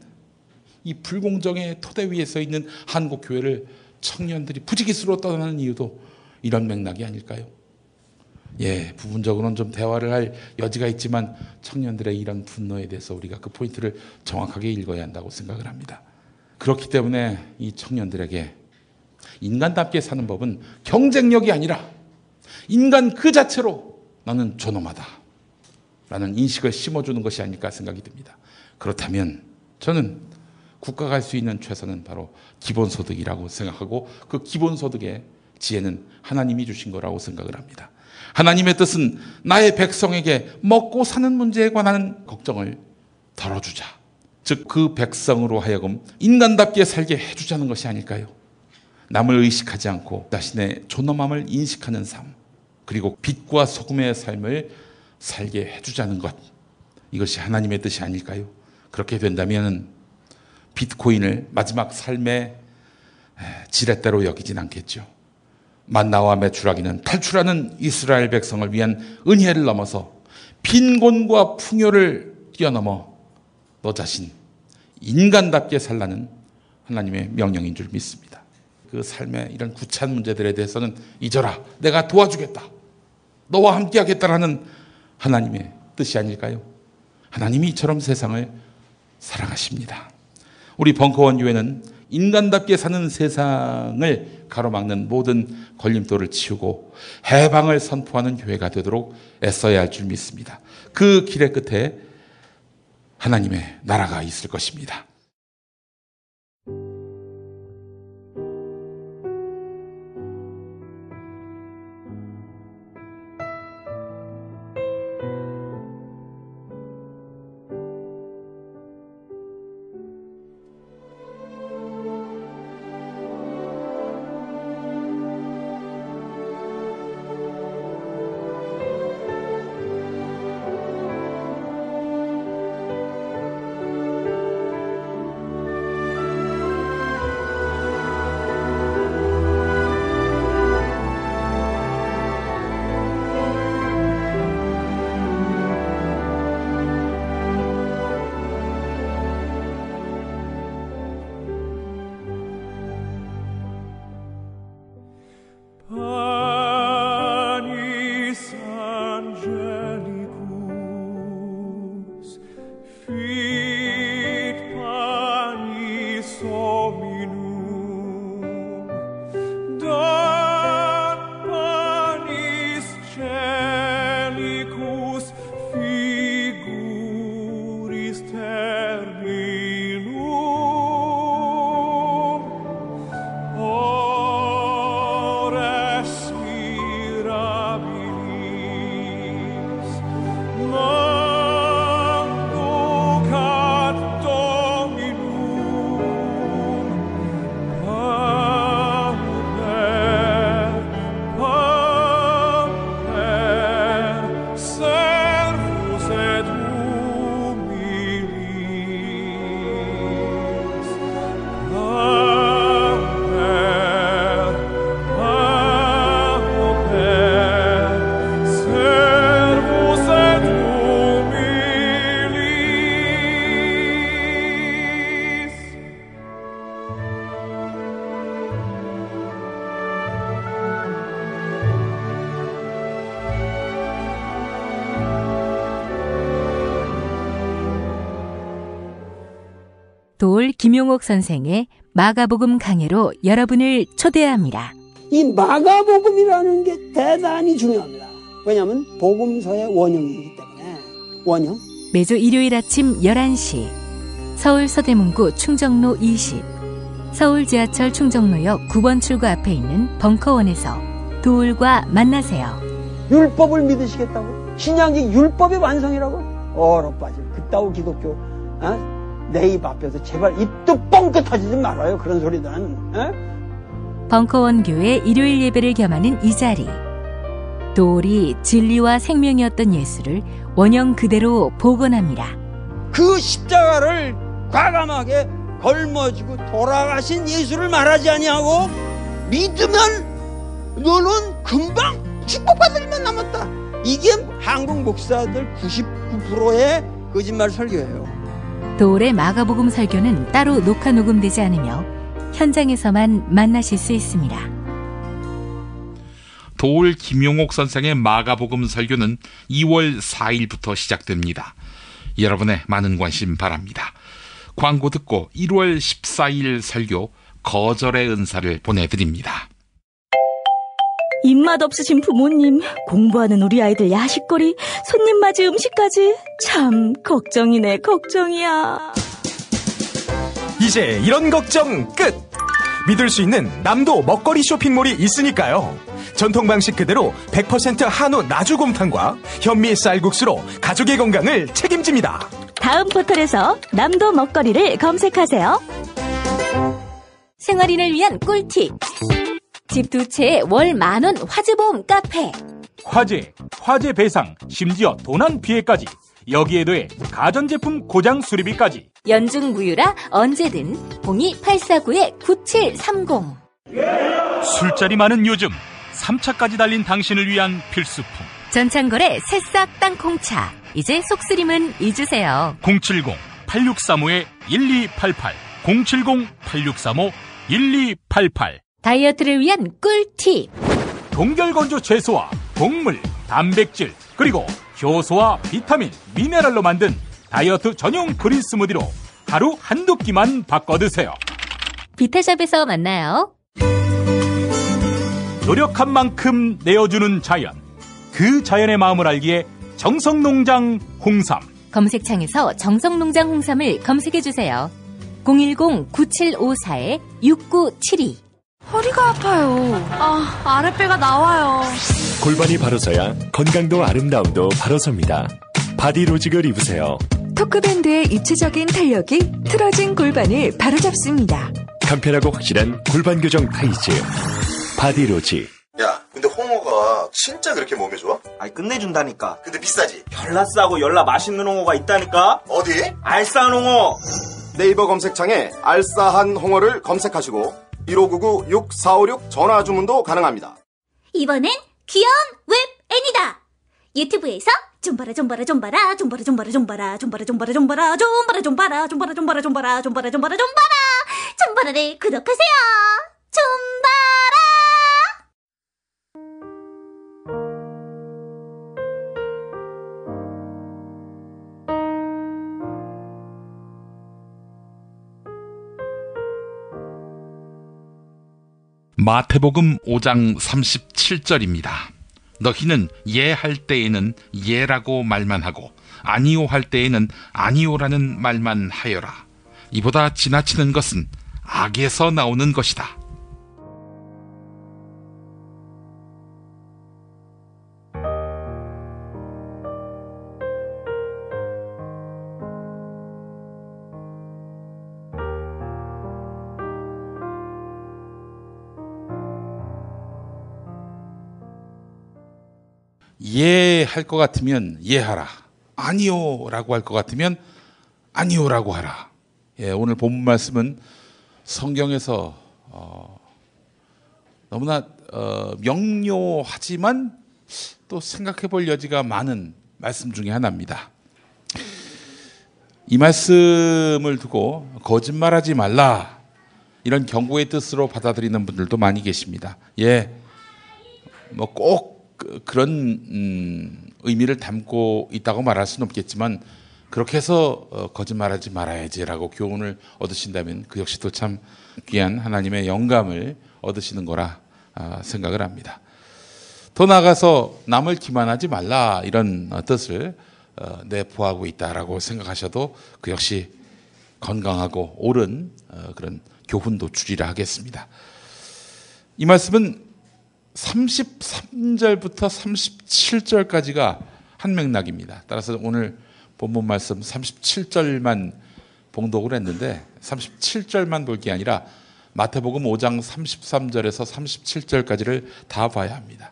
이 불공정의 토대 위에 서 있는 한국 교회를 청년들이 부지기수로 떠나는 이유도 이런 맥락이 아닐까요? 부분적으로는 좀 대화를 할 여지가 있지만 청년들의 이런 분노에 대해서 우리가 그 포인트를 정확하게 읽어야 한다고 생각을 합니다. 그렇기 때문에 이 청년들에게 인간답게 사는 법은 경쟁력이 아니라 인간 그 자체로 나는 존엄하다 라는 인식을 심어주는 것이 아닐까 생각이 듭니다. 그렇다면 저는 국가가 할 수 있는 최선은 바로 기본소득이라고 생각하고, 그 기본소득의 지혜는 하나님이 주신 거라고 생각을 합니다. 하나님의 뜻은 나의 백성에게 먹고 사는 문제에 관한 걱정을 덜어주자. 즉 그 백성으로 하여금 인간답게 살게 해주자는 것이 아닐까요? 남을 의식하지 않고 자신의 존엄함을 인식하는 삶, 그리고 빛과 소금의 삶을 살게 해주자는 것, 이것이 하나님의 뜻이 아닐까요? 그렇게 된다면 비트코인을 마지막 삶의 지렛대로 여기진 않겠죠. 만나와 메추라기는 탈출하는 이스라엘 백성을 위한 은혜를 넘어서 빈곤과 풍요를 뛰어넘어 너 자신 인간답게 살라는 하나님의 명령인 줄 믿습니다. 그 삶의 이런 구차한 문제들에 대해서는 잊어라, 내가 도와주겠다, 너와 함께하겠다라는 하나님의 뜻이 아닐까요? 하나님이 이처럼 세상을 사랑하십니다. 우리 벙커원 교회는 인간답게 사는 세상을 가로막는 모든 걸림돌을 치우고 해방을 선포하는 교회가 되도록 애써야 할 줄 믿습니다. 그 길의 끝에 하나님의 나라가 있을 것입니다. 김용옥 선생의 마가복음 강해로 여러분을 초대합니다. 이 마가복음이라는 게 대단히 중요합니다. 왜냐하면 복음서의 원형이기 때문에. 원형. 매주 일요일 아침 11시 서울 서대문구 충정로 20, 서울 지하철 충정로역 9번 출구 앞에 있는 벙커원에서 도울과 만나세요. 율법을 믿으시겠다고? 신약이 율법의 완성이라고? 얼어빠질 그따위 기독교 내 입 앞에서 제발 입도 뻥끗 터지지 말아요. 그런 소리는. 벙커원 교회 일요일 예배를 겸하는 이 자리. 도울이 진리와 생명이었던 예수를 원형 그대로 복원합니다. 그 십자가를 과감하게 걸머지고 돌아가신 예수를 말하지 아니하고 믿으면 너는 금방 축복받을 일만 남았다. 이게 한국 목사들 99%의 거짓말 설교예요. 도울의 마가복음 설교는 따로 녹화 녹음되지 않으며 현장에서만 만나실 수 있습니다. 도울 김용옥 선생의 마가복음 설교는 2월 4일부터 시작됩니다. 여러분의 많은 관심 바랍니다. 광고 듣고 1월 14일 설교 거절의 은사를 보내드립니다. 입맛 없으신 부모님, 공부하는 우리 아이들 야식거리, 손님 맞이 음식까지 참 걱정이네, 걱정이야. 이제 이런 걱정 끝! 믿을 수 있는 남도 먹거리 쇼핑몰이 있으니까요. 전통 방식 그대로 100% 한우 나주곰탕과 현미 쌀국수로 가족의 건강을 책임집니다. 다음 포털에서 남도 먹거리를 검색하세요. 생활인을 위한 꿀팁. 집 두 채에 월 10,000원 화재보험 카페. 화재 배상, 심지어 도난 피해까지. 여기에 더해 가전제품 고장 수리비까지. 연중 무휴라 언제든 02849-9730. 술자리 많은 요즘 3차까지 달린 당신을 위한 필수품. 전창걸의 새싹 땅콩차. 이제 속쓰림은 잊으세요. 070-8635-1288 070-8635-1288. 다이어트를 위한 꿀팁. 동결건조 채소와 곡물, 단백질, 그리고 효소와 비타민, 미네랄로 만든 다이어트 전용 그린 스무디로 하루 한두 끼만 바꿔 드세요. 비타샵에서 만나요. 노력한 만큼 내어주는 자연. 그 자연의 마음을 알기에 정성농장 홍삼. 검색창에서 정성농장 홍삼을 검색해주세요. 010-9754-6972. 허리가 아파요. 아랫배가 나와요. 골반이 바로 서야 건강도 아름다움도 바로 섭니다. 바디로직을 입으세요. 토크밴드의 입체적인 탄력이 틀어진 골반을 바로잡습니다. 간편하고 확실한 골반 교정 타이즈 바디로직. 야, 근데 홍어가 진짜 그렇게 몸에 좋아? 아니 끝내준다니까. 근데 비싸지? 열나 싸고 열나 맛있는 홍어가 있다니까. 어디? 알싸한 홍어. 네이버 검색창에 알싸한 홍어를 검색하시고 1599-6456 전화 주문도 가능합니다. 이번엔 귀여운 웹 애니다. 유튜브에서 좀봐라 좀봐라 좀봐라 좀봐라 좀봐라 좀봐라 좀봐라 좀봐라 좀봐라 좀봐라 좀봐라 좀봐라 좀봐라 좀봐라 좀봐라 좀봐라 좀봐라를 구독하세요. 좀봐라. 마태복음 5장 37절입니다. 너희는 예 할 때에는 예라고 말만 하고 아니요 할 때에는 아니요라는 말만 하여라. 이보다 지나치는 것은 악에서 나오는 것이다. 예 할 것 같으면 예하라. 아니요 라고 할 것 같으면 아니요라고 하라. 예, 오늘 본문 말씀은 성경에서 너무나 명료하지만 또 생각해 볼 여지가 많은 말씀 중에 하나입니다. 이 말씀을 두고 거짓말하지 말라 이런 경고의 뜻으로 받아들이는 분들도 많이 계십니다. 예, 뭐 꼭 그런 의미를 담고 있다고 말할 수는 없겠지만 그렇게 해서 거짓말하지 말아야지라고 교훈을 얻으신다면 그 역시도 참 귀한 하나님의 영감을 얻으시는 거라 생각을 합니다. 더 나아가서 남을 기만하지 말라 이런 뜻을 내포하고 있다라고 생각하셔도 그 역시 건강하고 옳은 그런 교훈 도출이라 하겠습니다. 이 말씀은 33절부터 37절까지가 한 맥락입니다. 따라서 오늘 본문 말씀 37절만 봉독을 했는데 37절만 볼 게 아니라 마태복음 5장 33절에서 37절까지를 다 봐야 합니다.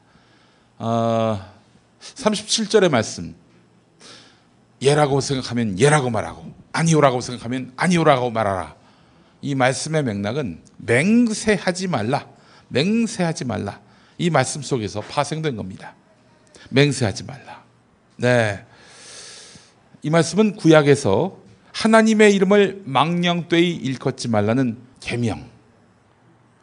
37절의 말씀, 예라고 생각하면 예라고 말하고 아니오라고 생각하면 아니오라고 말하라. 이 말씀의 맥락은 맹세하지 말라, 맹세하지 말라. 이 말씀 속에서 파생된 겁니다. 맹세하지 말라. 네, 이 말씀은 구약에서 하나님의 이름을 망령되이 일컫지 말라는 계명,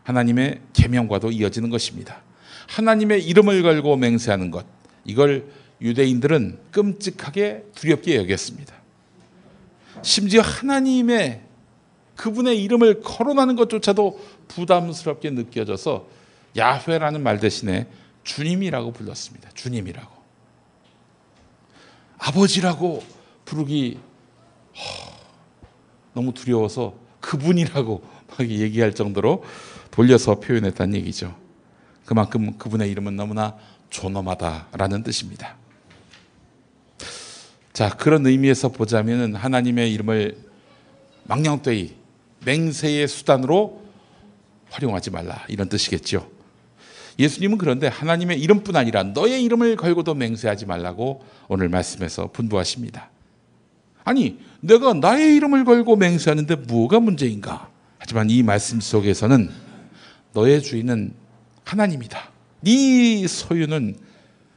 하나님의 계명과도 이어지는 것입니다. 하나님의 이름을 걸고 맹세하는 것, 이걸 유대인들은 끔찍하게 두렵게 여겼습니다. 심지어 하나님의 그분의 이름을 거론하는 것조차도 부담스럽게 느껴져서 야훼라는 말 대신에 주님이라고 불렀습니다. 주님이라고. 아버지라고 부르기 너무 두려워서 그분이라고 막 얘기할 정도로 돌려서 표현했다는 얘기죠. 그만큼 그분의 이름은 너무나 존엄하다라는 뜻입니다. 자, 그런 의미에서 보자면 하나님의 이름을 망령되이 맹세의 수단으로 활용하지 말라 이런 뜻이겠죠. 예수님은 그런데 하나님의 이름뿐 아니라 너의 이름을 걸고도 맹세하지 말라고 오늘 말씀에서 분부하십니다. 아니, 내가 나의 이름을 걸고 맹세하는데 뭐가 문제인가? 하지만 이 말씀 속에서는 너의 주인은 하나님이다. 네 소유는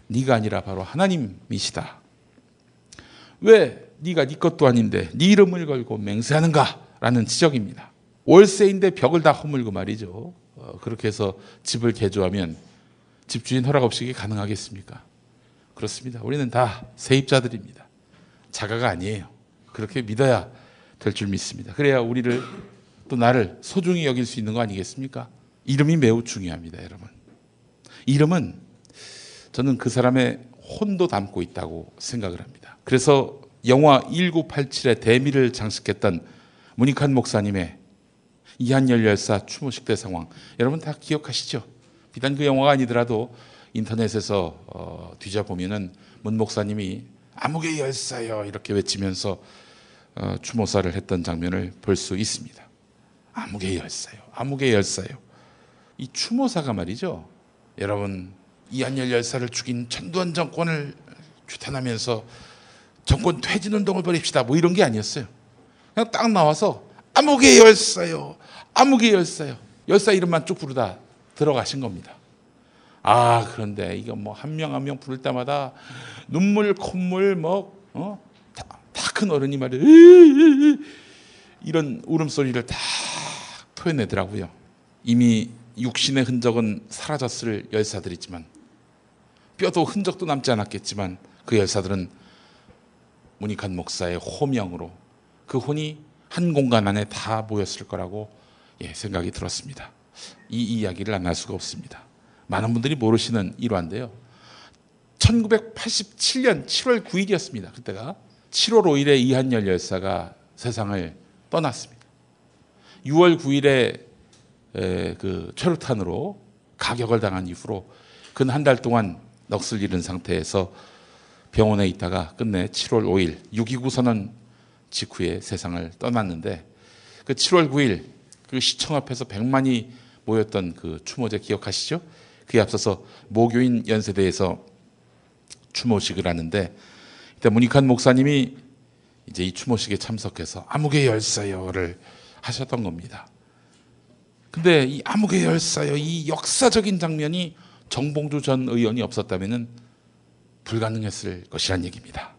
네가 아니라 바로 하나님이시다. 왜 네가 네 것도 아닌데 네 이름을 걸고 맹세하는가? 라는 지적입니다. 월세인데 벽을 다 허물고 말이죠. 그렇게 해서 집을 개조하면 집주인 허락 없이 이게 가능하겠습니까? 그렇습니다. 우리는 다 세입자들입니다. 자가가 아니에요. 그렇게 믿어야 될 줄 믿습니다. 그래야 우리를 또 나를 소중히 여길 수 있는 거 아니겠습니까? 이름이 매우 중요합니다, 여러분. 이름은 저는 그 사람의 혼도 담고 있다고 생각을 합니다. 그래서 영화 1987의 대미를 장식했던 문익환 목사님의 이한열 열사 추모식 때 상황, 여러분 다 기억하시죠? 비단 그 영화가 아니더라도 인터넷에서 뒤져보면은 문 목사님이 암흑의 열사요 이렇게 외치면서 추모사를 했던 장면을 볼 수 있습니다. 암흑의 열사요, 암흑의 열사요. 이 추모사가 말이죠, 여러분 이한열 열사를 죽인 전두환 정권을 규탄하면서 정권 퇴진운동을 벌입시다 뭐 이런 게 아니었어요. 그냥 딱 나와서 암흑의 열사요, 암흑의 열사요, 열사 이름만 쭉 부르다 들어가신 겁니다. 아, 그런데 이거 뭐 한 명 한 명 부를 때마다 눈물 콧물 뭐 다 큰 어른이 말이에요, 이런 울음소리를 다 토해내더라고요. 이미 육신의 흔적은 사라졌을 열사들이지만, 뼈도 흔적도 남지 않았겠지만 그 열사들은 문익환 목사의 호명으로 그 혼이 한 공간 안에 다 모였을 거라고 생각이 들었습니다. 이 이야기를 안 할 수가 없습니다. 많은 분들이 모르시는 일화인데요. 1987년 7월 9일이었습니다. 그때가 7월 5일에 이한열 열사가 세상을 떠났습니다. 6월 9일에 그 최루탄으로 가격을 당한 이후로 근 한 달 동안 넋을 잃은 상태에서 병원에 있다가 끝내 7월 5일 6.29 선언 직후에 세상을 떠났는데, 그 7월 9일 그 시청 앞에서 100만이 모였던 그 추모제 기억하시죠? 그에 앞서서 모교인 연세대에서 추모식을 하는데, 그때 문익환 목사님이 이제 이 추모식에 참석해서 암흑의 열사요를 하셨던 겁니다. 근데 이 암흑의 열사요, 이 역사적인 장면이 정봉주 전 의원이 없었다면은 불가능했을 것이란 얘기입니다.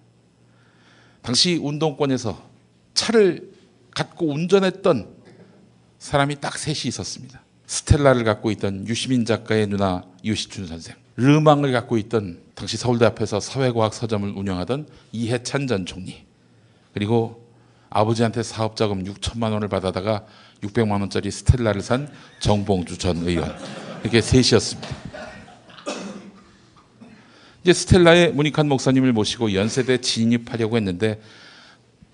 당시 운동권에서 차를 갖고 운전했던 사람이 딱 셋이 있었습니다. 스텔라를 갖고 있던 유시민 작가의 누나 유시춘 선생, 르망을 갖고 있던 당시 서울대 앞에서 사회과학 서점을 운영하던 이해찬 전 총리, 그리고 아버지한테 사업자금 6천만 원을 받아다가 600만 원짜리 스텔라를 산 정봉주 전 의원. 이렇게 셋이었습니다. 이제 스텔라의 문익환 목사님을 모시고 연세대 진입하려고 했는데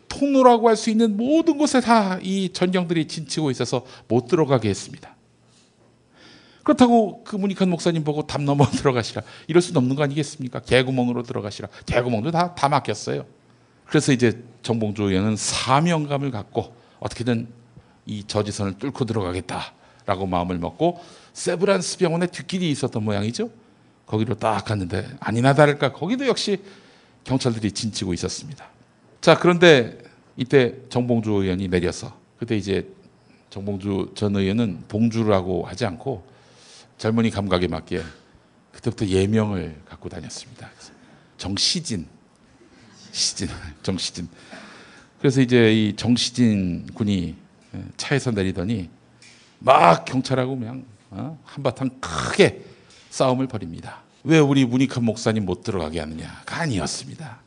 통로라고 할 수 있는 모든 곳에 다 이 전경들이 진치고 있어서 못 들어가게 했습니다. 그렇다고 그 문익환 목사님 보고 담 넘어 들어가시라 이럴 수는 없는 거 아니겠습니까? 개구멍으로 들어가시라. 개구멍도 다 막혔어요. 그래서 이제 정봉주 의원은 사명감을 갖고 어떻게든 이 저지선을 뚫고 들어가겠다라고 마음을 먹고 세브란스 병원에 뒷길이 있었던 모양이죠. 거기로 딱 갔는데 아니나 다를까 거기도 역시 경찰들이 진치고 있었습니다. 자, 그런데 이때 정봉주 의원이 내려서 그때 이제 정봉주 전 의원은 봉주라고 하지 않고 젊은이 감각에 맞게 그때부터 예명을 갖고 다녔습니다. 정시진. 그래서 이제 이 정시진 군이 차에서 내리더니 막 경찰하고 그냥 한바탕 크게 싸움을 벌입니다. 왜 우리 문익환 목사님 못 들어가게 하느냐가 아니었습니다.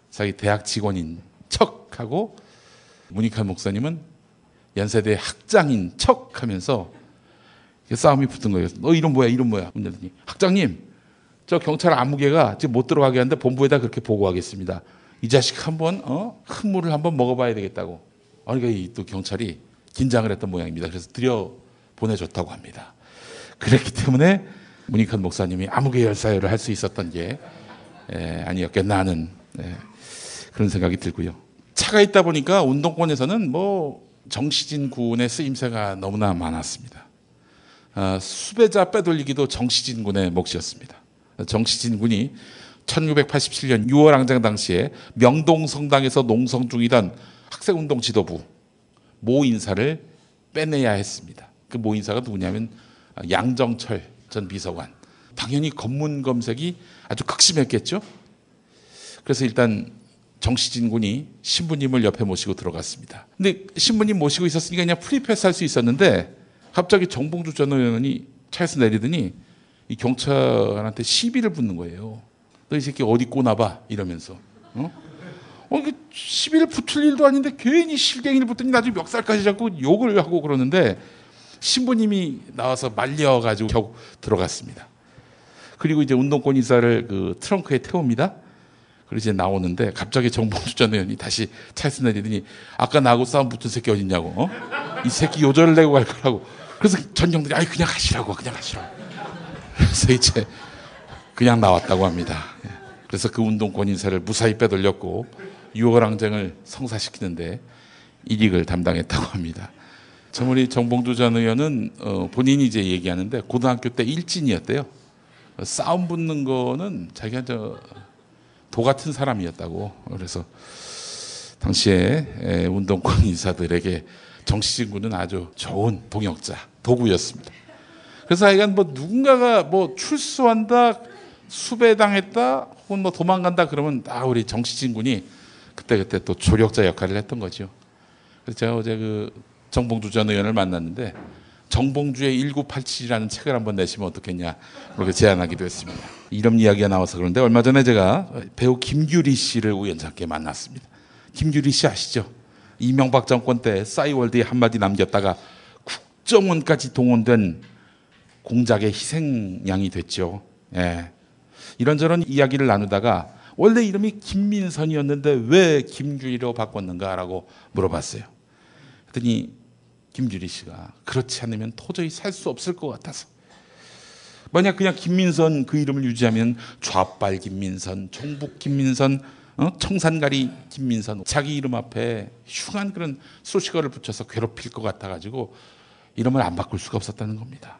자기 대학 직원인 척하고 문익환 목사님은 연세대 학장인 척하면서 싸움이 붙은 거예요. 너 이름 뭐야? 그랬더니 학장님, 저 경찰 아무개가 지금 못 들어가게 하는데 본부에다 그렇게 보고하겠습니다. 이 자식 한번 큰 물을 한번 먹어봐야 되겠다고. 그러니까 또 경찰이 긴장을 했던 모양입니다. 그래서 들여 보내줬다고 합니다. 그랬기 때문에 문익환 목사님이 아무개 열사회를 할 수 있었던 게 아니었겠나 하는 그런 생각이 들고요. 차가 있다 보니까 운동권에서는 뭐 정시진 군의 쓰임새가 너무나 많았습니다. 수배자 빼돌리기도 정시진 군의 몫이었습니다. 정시진 군이 1987년 6월 항쟁 당시에 명동성당에서 농성 중이던 학생운동 지도부 모 인사를 빼내야 했습니다. 그 모 인사가 누구냐면 양정철 전 비서관. 당연히 검문 검색이 아주 극심했겠죠. 그래서 일단 정시진 군이 신부님을 옆에 모시고 들어갔습니다. 근데 신부님 모시고 있었으니까 그냥 프리패스 할 수 있었는데 갑자기 정봉주 전 의원이 차에서 내리더니 이 경찰한테 시비를 붙는 거예요. 너 이 새끼 어디 꼬나봐 이러면서. 이게 시비를 붙을 일도 아닌데 괜히 실갱이를 붙더니 나중에 멱살까지 잡고 욕을 하고 그러는데 신부님이 나와서 말려가지고 겨우 들어갔습니다. 그리고 이제 운동권 인사를 그 트렁크에 태웁니다. 그리고 이제 나오는데 갑자기 정봉주 전 의원이 다시 차에서 내리더니 아까 나하고 싸움 붙은 새끼 어딨냐고. 이 새끼 요절을 내고 갈 거라고. 그래서 전경들이 그냥 가시라고. 그래서 이제 그냥 나왔다고 합니다. 그래서 그 운동권 인사를 무사히 빼돌렸고 6월 항쟁을 성사시키는데 일익을 담당했다고 합니다. 참 우리 정봉주 전 의원은 본인이 이제 얘기하는데 고등학교 때 일진이었대요. 싸움 붙는 거는 자기가 도 같은 사람이었다고. 그래서 당시에 운동권 인사들에게 정시진 군은 아주 좋은 동역자, 도구였습니다. 그래서 하여간 뭐 누군가가 뭐 출소한다, 수배당했다, 혹은 뭐 도망간다 그러면 다 우리 정시진 군이 그때 또 조력자 역할을 했던 거죠. 그래서 제가 어제 그 정봉주 전 의원을 만났는데 정봉주의 1987이라는 책을 한번 내시면 어떻겠냐 그렇게 제안하기도 했습니다. 이런 이야기가 나와서 그런데 얼마 전에 제가 배우 김규리 씨를 우연찮게 만났습니다. 김규리 씨 아시죠? 이명박 정권 때 싸이월드에 한마디 남겼다가 국정원까지 동원된 공작의 희생양이 됐죠. 이런저런 이야기를 나누다가 원래 이름이 김민선이었는데 왜 김규리로 바꿨는가라고 물어봤어요. 그랬더니 김규리 씨가 그렇지 않으면 도저히 살 수 없을 것 같아서. 만약 그냥 김민선 그 이름을 유지하면 좌빨 김민선, 종북 김민선, 청산가리 김민선 자기 이름 앞에 흉한 그런 소식어를 붙여서 괴롭힐 것 같아가지고 이름을 안 바꿀 수가 없었다는 겁니다.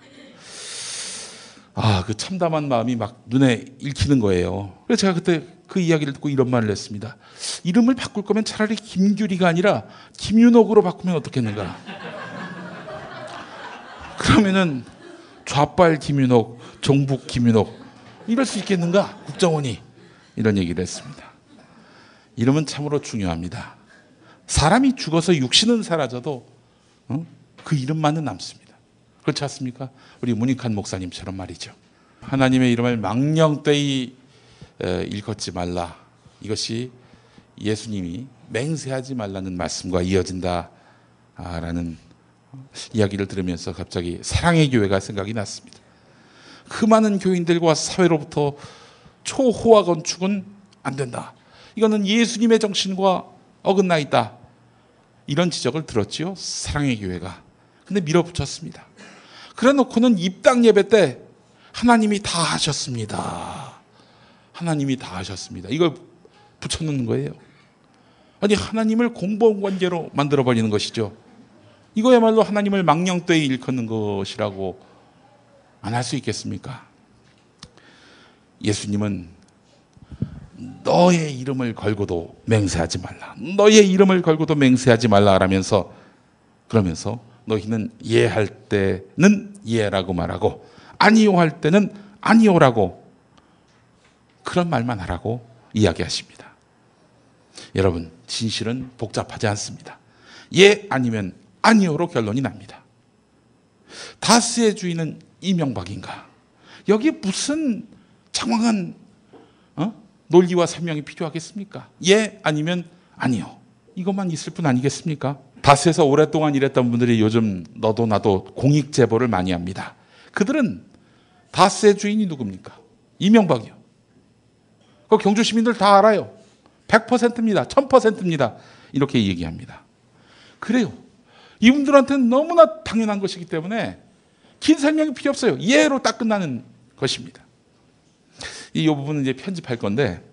그 참담한 마음이 막 눈에 읽히는 거예요. 그래서 제가 그때 그 이야기를 듣고 이런 말을 했습니다. 이름을 바꿀 거면 차라리 김규리가 아니라 김윤옥으로 바꾸면 어떻겠는가. 그러면은 좌빨 김윤옥, 종북 김윤옥 이럴 수 있겠는가? 국정원이 이런 얘기를 했습니다. 이름은 참으로 중요합니다. 사람이 죽어서 육신은 사라져도 그 이름만은 남습니다. 그렇지 않습니까? 우리 문익환 목사님처럼 말이죠. 하나님의 이름을 망령되이 일컫지 말라. 이것이 예수님이 맹세하지 말라는 말씀과 이어진다라는 이야기를 들으면서 갑자기 사랑의 교회가 생각이 났습니다. 그 많은 교인들과 사회로부터 초호화 건축은 안 된다. 이거는 예수님의 정신과 어긋나 있다. 이런 지적을 들었지요, 사랑의 교회가. 근데 밀어붙였습니다. 그래 놓고는 입당 예배 때 하나님이 다 하셨습니다. 하나님이 다 하셨습니다. 이걸 붙여놓는 거예요. 아니, 하나님을 공범 관계로 만들어버리는 것이죠. 이거야말로 하나님을 망령되이 일컫는 것이라고 안 할 수 있겠습니까? 예수님은 너의 이름을 걸고도 맹세하지 말라. 너의 이름을 걸고도 맹세하지 말라 라면서, 그러면서 너희는 예할 때는 예라고 말하고 아니요 할 때는 아니요라고, 그런 말만 하라고 이야기하십니다. 여러분, 진실은 복잡하지 않습니다. 예 아니면 아니요로 결론이 납니다. 다스의 주인은 이명박인가? 여기에 무슨 장황한 논리와 설명이 필요하겠습니까? 예 아니면 아니요, 이것만 있을 뿐 아니겠습니까? 다스에서 오랫동안 일했던 분들이 요즘 너도 나도 공익 제보를 많이 합니다. 그들은 다스의 주인이 누굽니까? 이명박이요. 그 경주 시민들 다 알아요. 100%입니다. 1000%입니다. 이렇게 얘기합니다. 그래요. 이분들한테는 너무나 당연한 것이기 때문에 긴 설명이 필요 없어요. 예로 딱 끝나는 것입니다. 이 부분은 이제 편집할 건데,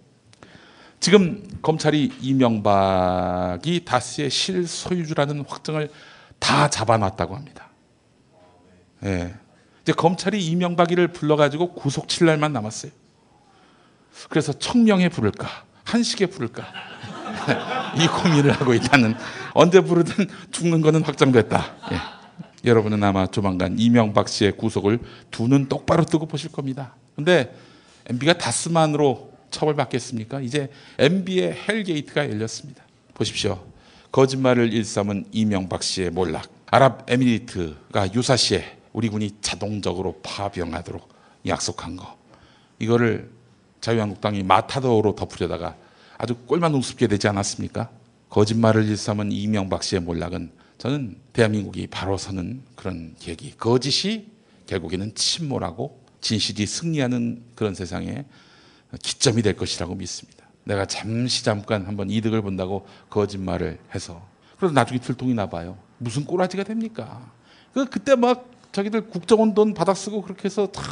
지금 검찰이 이명박이 다스의 실소유주라는 확정을 다 잡아놨다고 합니다. 예. 이제 검찰이 이명박이를 불러가지고 구속칠 날만 남았어요. 그래서 청명에 부를까, 한식에 부를까 이 고민을 하고 있다는, 언제 부르든 죽는 거는 확정됐다. 예. 여러분은 아마 조만간 이명박 씨의 구속을 두 눈 똑바로 뜨고 보실 겁니다. 근데 MB가 다스만으로 처벌받겠습니까? 이제 MB의 헬게이트가 열렸습니다. 보십시오. 거짓말을 일삼은 이명박 씨의 몰락, 아랍에미리트가 유사시에 우리 군이 자동적으로 파병하도록 약속한 거, 이거를 자유한국당이 마타도로 덮으려다가 아주 꼴만 우습게 되지 않았습니까? 거짓말을 일삼은 이명박 씨의 몰락은 저는 대한민국이 바로 서는 그런 계기, 거짓이 결국에는 침몰하고 진실이 승리하는 그런 세상에 기점이 될 것이라고 믿습니다. 내가 잠깐 한번 이득을 본다고 거짓말을 해서, 그래서 나중에 들통이 나봐요. 무슨 꼬라지가 됩니까? 그때 막 자기들 국정원 돈 받아쓰고 그렇게 해서 다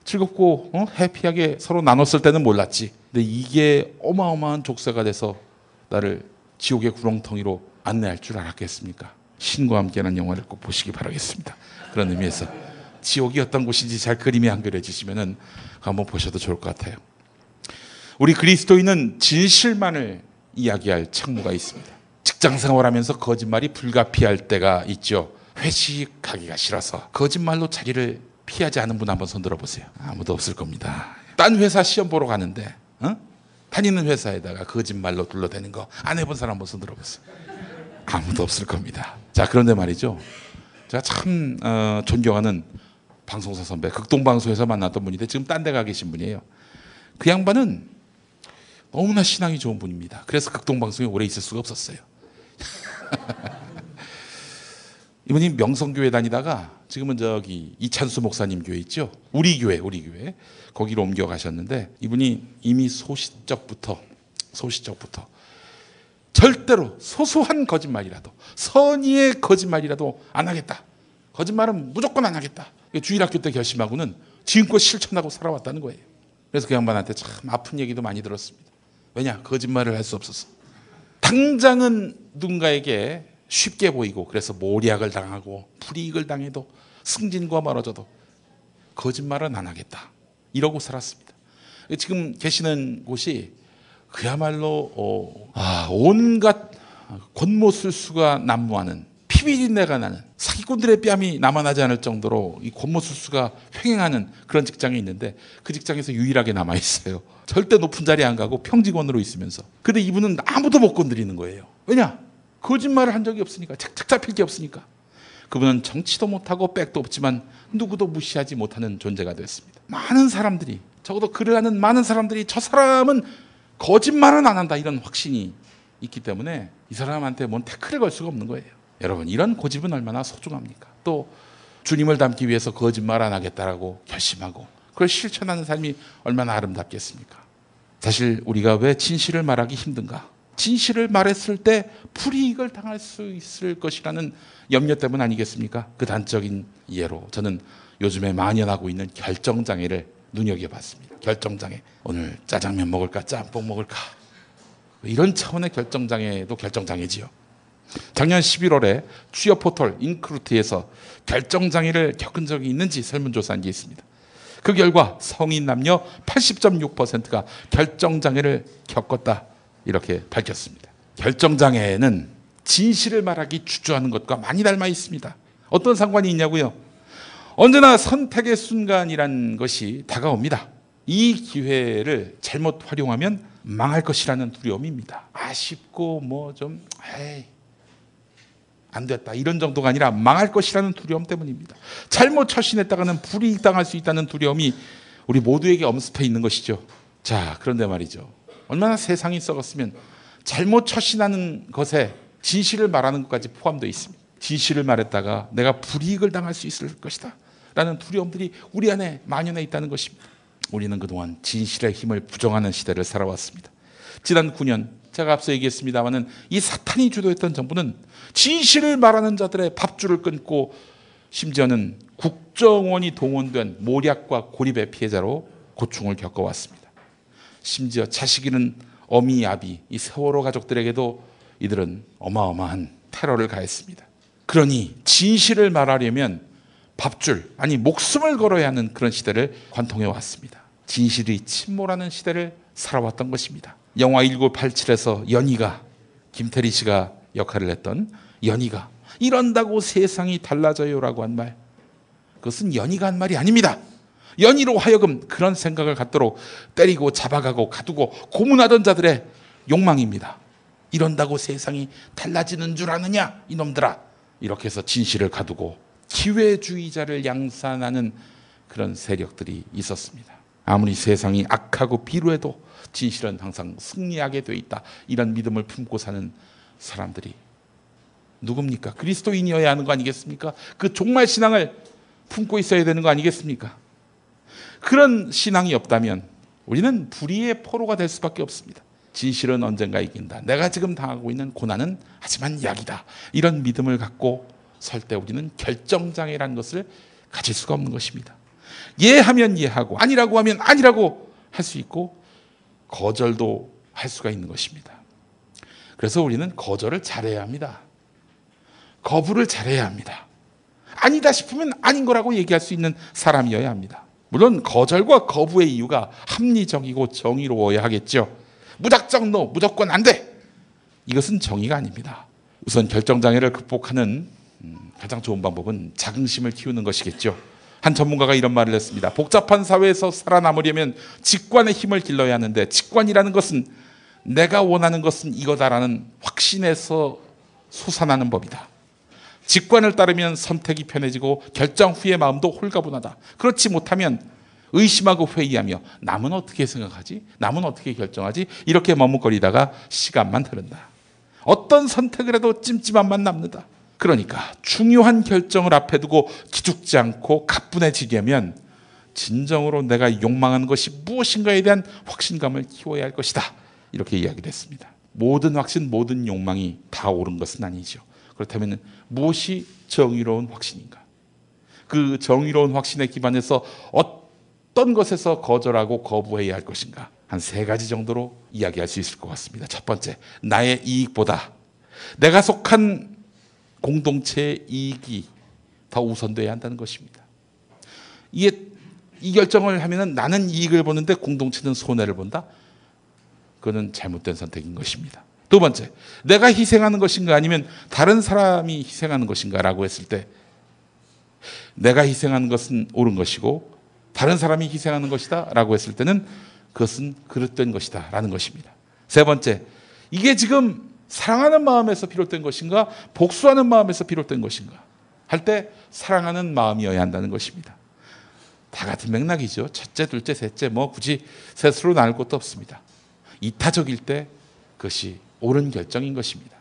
즐겁고 해피하게 서로 나눴을 때는 몰랐지. 근데 이게 어마어마한 족쇄가 돼서 나를 지옥의 구렁텅이로 안내할 줄 알았겠습니까? 신과 함께하는 영화를 꼭 보시기 바라겠습니다. 그런 의미에서 지옥이 어떤 곳인지 잘 그림이 안 그려지시면은 한번 보셔도 좋을 것 같아요. 우리 그리스도인은 진실만을 이야기할 책무가 있습니다. 직장 생활하면서 거짓말이 불가피할 때가 있죠. 회식하기가 싫어서 거짓말로 자리를 피하지 않은 분 한번 손 들어보세요. 아무도 없을 겁니다. 딴 회사 시험 보러 가는데 다니는 회사에다가 거짓말로 둘러대는 거 안 해본 사람 한번 손 들어보세요. 아무도 없을 겁니다. 자, 그런데 말이죠, 제가 참 존경하는 방송사 선배, 극동방송에서 만났던 분인데 지금 딴 데 가 계신 분이에요. 그 양반은 너무나 신앙이 좋은 분입니다. 그래서 극동방송에 오래 있을 수가 없었어요. 이분이 명성교회 다니다가 지금은 저기 이찬수 목사님 교회 있죠? 우리 교회 거기로 옮겨가셨는데, 이분이 이미 소시적부터 절대로 소소한 거짓말이라도, 선의의 거짓말이라도 안 하겠다. 거짓말은 무조건 안 하겠다. 주일학교 때 결심하고는 지금껏 실천하고 살아왔다는 거예요. 그래서 그 양반한테 참 아픈 얘기도 많이 들었습니다. 왜냐? 거짓말을 할 수 없어서. 당장은 누군가에게 쉽게 보이고, 그래서 모략을 당하고 불이익을 당해도, 승진과 멀어져도 거짓말은 안 하겠다, 이러고 살았습니다. 지금 계시는 곳이 그야말로 온갖 권모술수가 난무하는, 피비린내가 나는, 사기꾼들의 뺨이 남아나지 않을 정도로 이 권모술수가 횡행하는 그런 직장이 있는데, 그 직장에서 유일하게 남아있어요. 절대 높은 자리에 안 가고 평직원으로 있으면서. 근데 이분은 아무도 못 건드리는 거예요. 왜냐? 거짓말을 한 적이 없으니까, 착 잡힐 게 없으니까. 그분은 정치도 못하고 백도 없지만 누구도 무시하지 못하는 존재가 됐습니다. 많은 사람들이, 적어도 글을 하는 많은 사람들이 저 사람은 거짓말은 안 한다, 이런 확신이 있기 때문에 이 사람한테 뭔 태클을 걸 수가 없는 거예요. 여러분, 이런 고집은 얼마나 소중합니까? 또 주님을 닮기 위해서 거짓말 안 하겠다라고 결심하고 그걸 실천하는 삶이 얼마나 아름답겠습니까? 사실 우리가 왜 진실을 말하기 힘든가? 진실을 말했을 때 불이익을 당할 수 있을 것이라는 염려 때문 아니겠습니까? 그 단적인 예로 저는 요즘에 만연하고 있는 결정장애를 눈여겨봤습니다. 결정장애. 오늘 짜장면 먹을까 짬뽕 먹을까? 이런 차원의 결정장애도 결정장애지요. 작년 11월에 취업 포털 인크루트에서 결정장애를 겪은 적이 있는지 설문조사한 게 있습니다. 그 결과 성인 남녀 80.6%가 결정장애를 겪었다 이렇게 밝혔습니다. 결정장애는 진실을 말하기 주저하는 것과 많이 닮아 있습니다. 어떤 상관이 있냐고요? 언제나 선택의 순간이란 것이 다가옵니다. 이 기회를 잘못 활용하면 망할 것이라는 두려움입니다. 아쉽고 안 됐다 이런 정도가 아니라 망할 것이라는 두려움 때문입니다. 잘못 처신했다가는 불이익 당할 수 있다는 두려움이 우리 모두에게 엄습해 있는 것이죠. 자, 그런데 말이죠. 얼마나 세상이 썩었으면 잘못 처신하는 것에 진실을 말하는 것까지 포함되어 있습니다. 진실을 말했다가 내가 불이익을 당할 수 있을 것이다 라는 두려움들이 우리 안에 만연해 있다는 것입니다. 우리는 그동안 진실의 힘을 부정하는 시대를 살아왔습니다. 지난 9년 제가 앞서 얘기했습니다마는 이 사탄이 주도했던 정부는 진실을 말하는 자들의 밥줄을 끊고 심지어는 국정원이 동원된 모략과 고립의 피해자로 고충을 겪어왔습니다. 심지어 자식 잃은 어미, 아비, 이 세월호 가족들에게도 이들은 어마어마한 테러를 가했습니다. 그러니 진실을 말하려면 밥줄, 아니 목숨을 걸어야 하는 그런 시대를 관통해 왔습니다. 진실이 침몰하는 시대를 살아왔던 것입니다. 영화 1987에서 연희가, 김태리 씨가 역할을 했던 연희가 이런다고 세상이 달라져요라고 한 말, 그것은 연희가 한 말이 아닙니다. 연희로 하여금 그런 생각을 갖도록 때리고 잡아가고 가두고 고문하던 자들의 욕망입니다. 이런다고 세상이 달라지는 줄 아느냐 이놈들아. 이렇게 해서 진실을 가두고 기회주의자를 양산하는 그런 세력들이 있었습니다. 아무리 세상이 악하고 비루해도 진실은 항상 승리하게 돼 있다. 이런 믿음을 품고 사는 사람들이 누굽니까? 그리스도인이어야 하는 거 아니겠습니까? 그 종말 신앙을 품고 있어야 되는 거 아니겠습니까? 그런 신앙이 없다면 우리는 불의의 포로가 될 수밖에 없습니다. 진실은 언젠가 이긴다. 내가 지금 당하고 있는 고난은 하지만 약이다. 이런 믿음을 갖고 설 때 우리는 결정장애라는 것을 가질 수가 없는 것입니다. 예하면 예하고 아니라고 하면 아니라고 할 수 있고 거절도 할 수가 있는 것입니다. 그래서 우리는 거절을 잘해야 합니다. 거부를 잘해야 합니다. 아니다 싶으면 아닌 거라고 얘기할 수 있는 사람이어야 합니다. 물론 거절과 거부의 이유가 합리적이고 정의로워야 하겠죠. 무작정 no, 무조건 안 돼. 이것은 정의가 아닙니다. 우선 결정장애를 극복하는 가장 좋은 방법은 자긍심을 키우는 것이겠죠. 한 전문가가 이런 말을 했습니다. 복잡한 사회에서 살아남으려면 직관의 힘을 길러야 하는데 직관이라는 것은 내가 원하는 것은 이거다라는 확신에서 솟아나는 법이다. 직관을 따르면 선택이 편해지고 결정 후의 마음도 홀가분하다. 그렇지 못하면 의심하고 회의하며 남은 어떻게 생각하지? 남은 어떻게 결정하지? 이렇게 머뭇거리다가 시간만 흐른다. 어떤 선택을 해도 찜찜함만 남는다. 그러니까 중요한 결정을 앞에 두고 기죽지 않고 가뿐해지려면 진정으로 내가 욕망하는 것이 무엇인가에 대한 확신감을 키워야 할 것이다. 이렇게 이야기를 했습니다. 모든 확신, 모든 욕망이 다 옳은 것은 아니죠. 그렇다면 무엇이 정의로운 확신인가? 그 정의로운 확신에 기반해서 어떤 것에서 거절하고 거부해야 할 것인가? 한 3가지 정도로 이야기할 수 있을 것 같습니다. 첫 번째, 나의 이익보다 내가 속한 공동체의 이익이 더 우선돼야 한다는 것입니다. 이 결정을 하면 나는 이익을 보는데 공동체는 손해를 본다? 그거는 잘못된 선택인 것입니다. 두 번째, 내가 희생하는 것인가 아니면 다른 사람이 희생하는 것인가 라고 했을 때 내가 희생하는 것은 옳은 것이고 다른 사람이 희생하는 것이다 라고 했을 때는 그것은 그릇된 것이다 라는 것입니다. 세 번째, 이게 지금 사랑하는 마음에서 비롯된 것인가 복수하는 마음에서 비롯된 것인가 할 때 사랑하는 마음이어야 한다는 것입니다. 다 같은 맥락이죠. 첫째, 둘째, 셋째 뭐 굳이 셋으로 나눌 것도 없습니다. 이타적일 때 그것이 옳은 결정인 것입니다.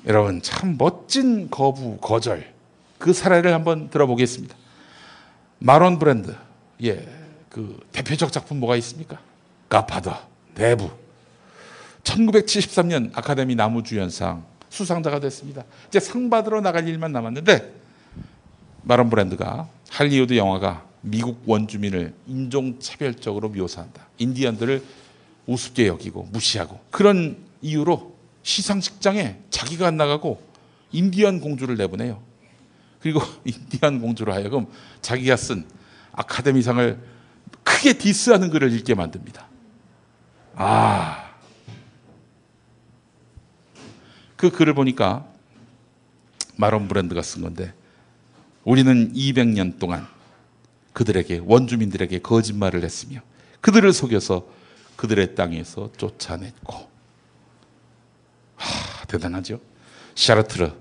여러분, 참 멋진 거부, 거절, 그 사례를 한번 들어보겠습니다. 마론 브랜드, 그 대표적 작품 뭐가 있습니까? 갓파더, 내부. 1973년 아카데미 나무주연상 수상자가 됐습니다. 이제 상 받으러 나갈 일만 남았는데 마론 브랜드가 할리우드 영화가 미국 원주민을 인종차별적으로 묘사한다. 인디언들을 우습게 여기고 무시하고 그런 이유로 시상식장에 자기가 안 나가고 인디언 공주를 내보내요. 그리고 인디언 공주로 하여금 자기가 쓴 아카데미상을 크게 디스하는 글을 읽게 만듭니다. 그 글을 보니까 마론 브랜드가 쓴 건데, 우리는 200년 동안 그들에게, 원주민들에게 거짓말을 했으며 그들을 속여서 그들의 땅에서 쫓아냈고. 대단하죠. 샤르트르,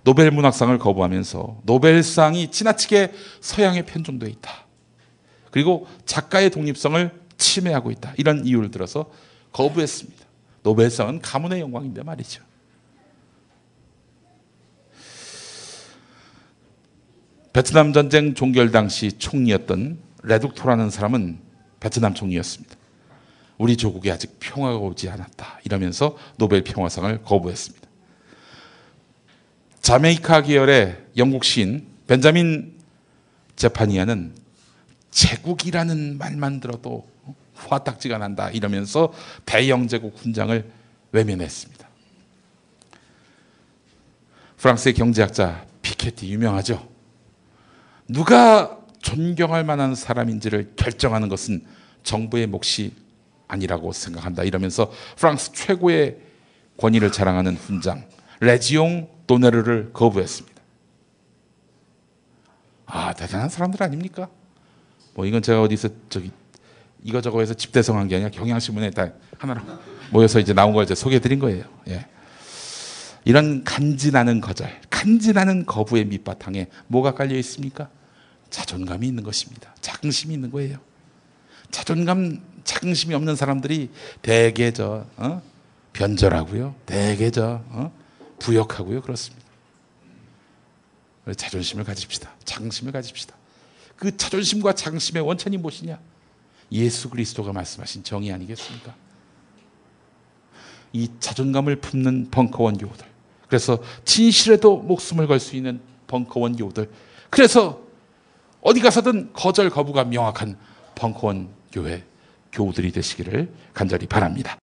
노벨 문학상을 거부하면서 노벨상이 지나치게 서양에 편중되어 있다. 그리고 작가의 독립성을 침해하고 있다. 이런 이유를 들어서 거부했습니다. 노벨상은 가문의 영광인데 말이죠. 베트남 전쟁 종결 당시 총리였던 레둑토라는 사람은 베트남 총리였습니다. 우리 조국에 아직 평화가 오지 않았다 이러면서 노벨 평화상을 거부했습니다. 자메이카 계열의 영국 시인 벤자민 제파니아는 제국이라는 말만 들어도 화딱지가 난다 이러면서 대영제국 훈장을 외면했습니다. 프랑스의 경제학자 피케티, 유명하죠. 누가 존경할 만한 사람인지를 결정하는 것은 정부의 몫이 아니라고 생각한다 이러면서 프랑스 최고의 권위를 자랑하는 훈장 레지옹 도네르를 거부했습니다. 대단한 사람들 아닙니까? 이건 제가 어디서 이거저거 해서 집대성한 게 아니라 경향신문에 다 하나로 모여서 이제 나온 걸 이제 소개해드린 거예요. 이런 간지나는 거절, 간지나는 거부의 밑바탕에 뭐가 깔려 있습니까? 자존감이 있는 것입니다. 자긍심이 있는 거예요. 자긍심이 없는 사람들이 대개 변절하고요, 대개 부역하고요, 그렇습니다. 자존심을 가집시다. 자긍심을 가집시다. 그 자존심과 자긍심의 원천이 무엇이냐? 예수 그리스도가 말씀하신 정의 아니겠습니까? 이 자존감을 품는 벙커원 교우들, 그래서 진실에도 목숨을 걸 수 있는 벙커원 교우들, 그래서 어디 가서든 거절 거부가 명확한 벙커원 교회 교우들이 되시기를 간절히 바랍니다.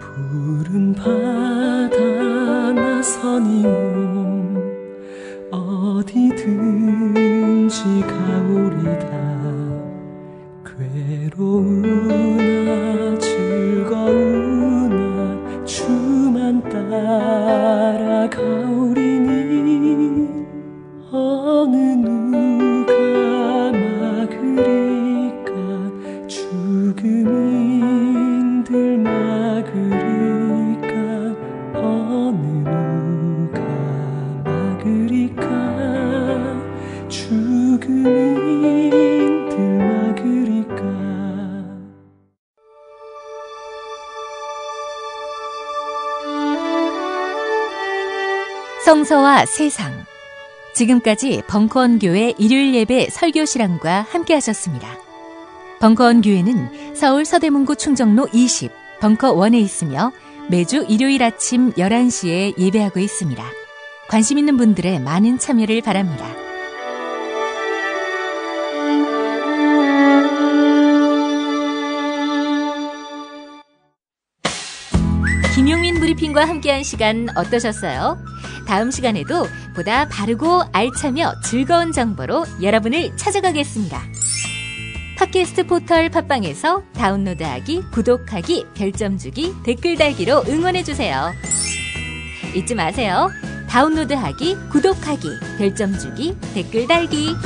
푸른 바다 나선이 몸 어디든지 가오리다. 괴로우나 즐거우나 주만 따라 가오리니 어느 누가 막으리까 죽음인들 막으리까 어느 누가 막으리까 죽음인들 막으리까. 성서와 세상. 지금까지 벙커원 교회 일요일 예배 설교 실황과 함께 하셨습니다. 벙커원 교회는 서울 서대문구 충정로 20 벙커원에 있으며 매주 일요일 아침 11시에 예배하고 있습니다. 관심 있는 분들의 많은 참여를 바랍니다. 김용민 브리핑과 함께한 시간 어떠셨어요? 다음 시간에도 보다 바르고 알차며 즐거운 정보로 여러분을 찾아가겠습니다. 팟캐스트 포털 팟빵에서 다운로드하기, 구독하기, 별점 주기, 댓글 달기로 응원해주세요. 잊지 마세요. 다운로드하기, 구독하기, 별점 주기, 댓글 달기.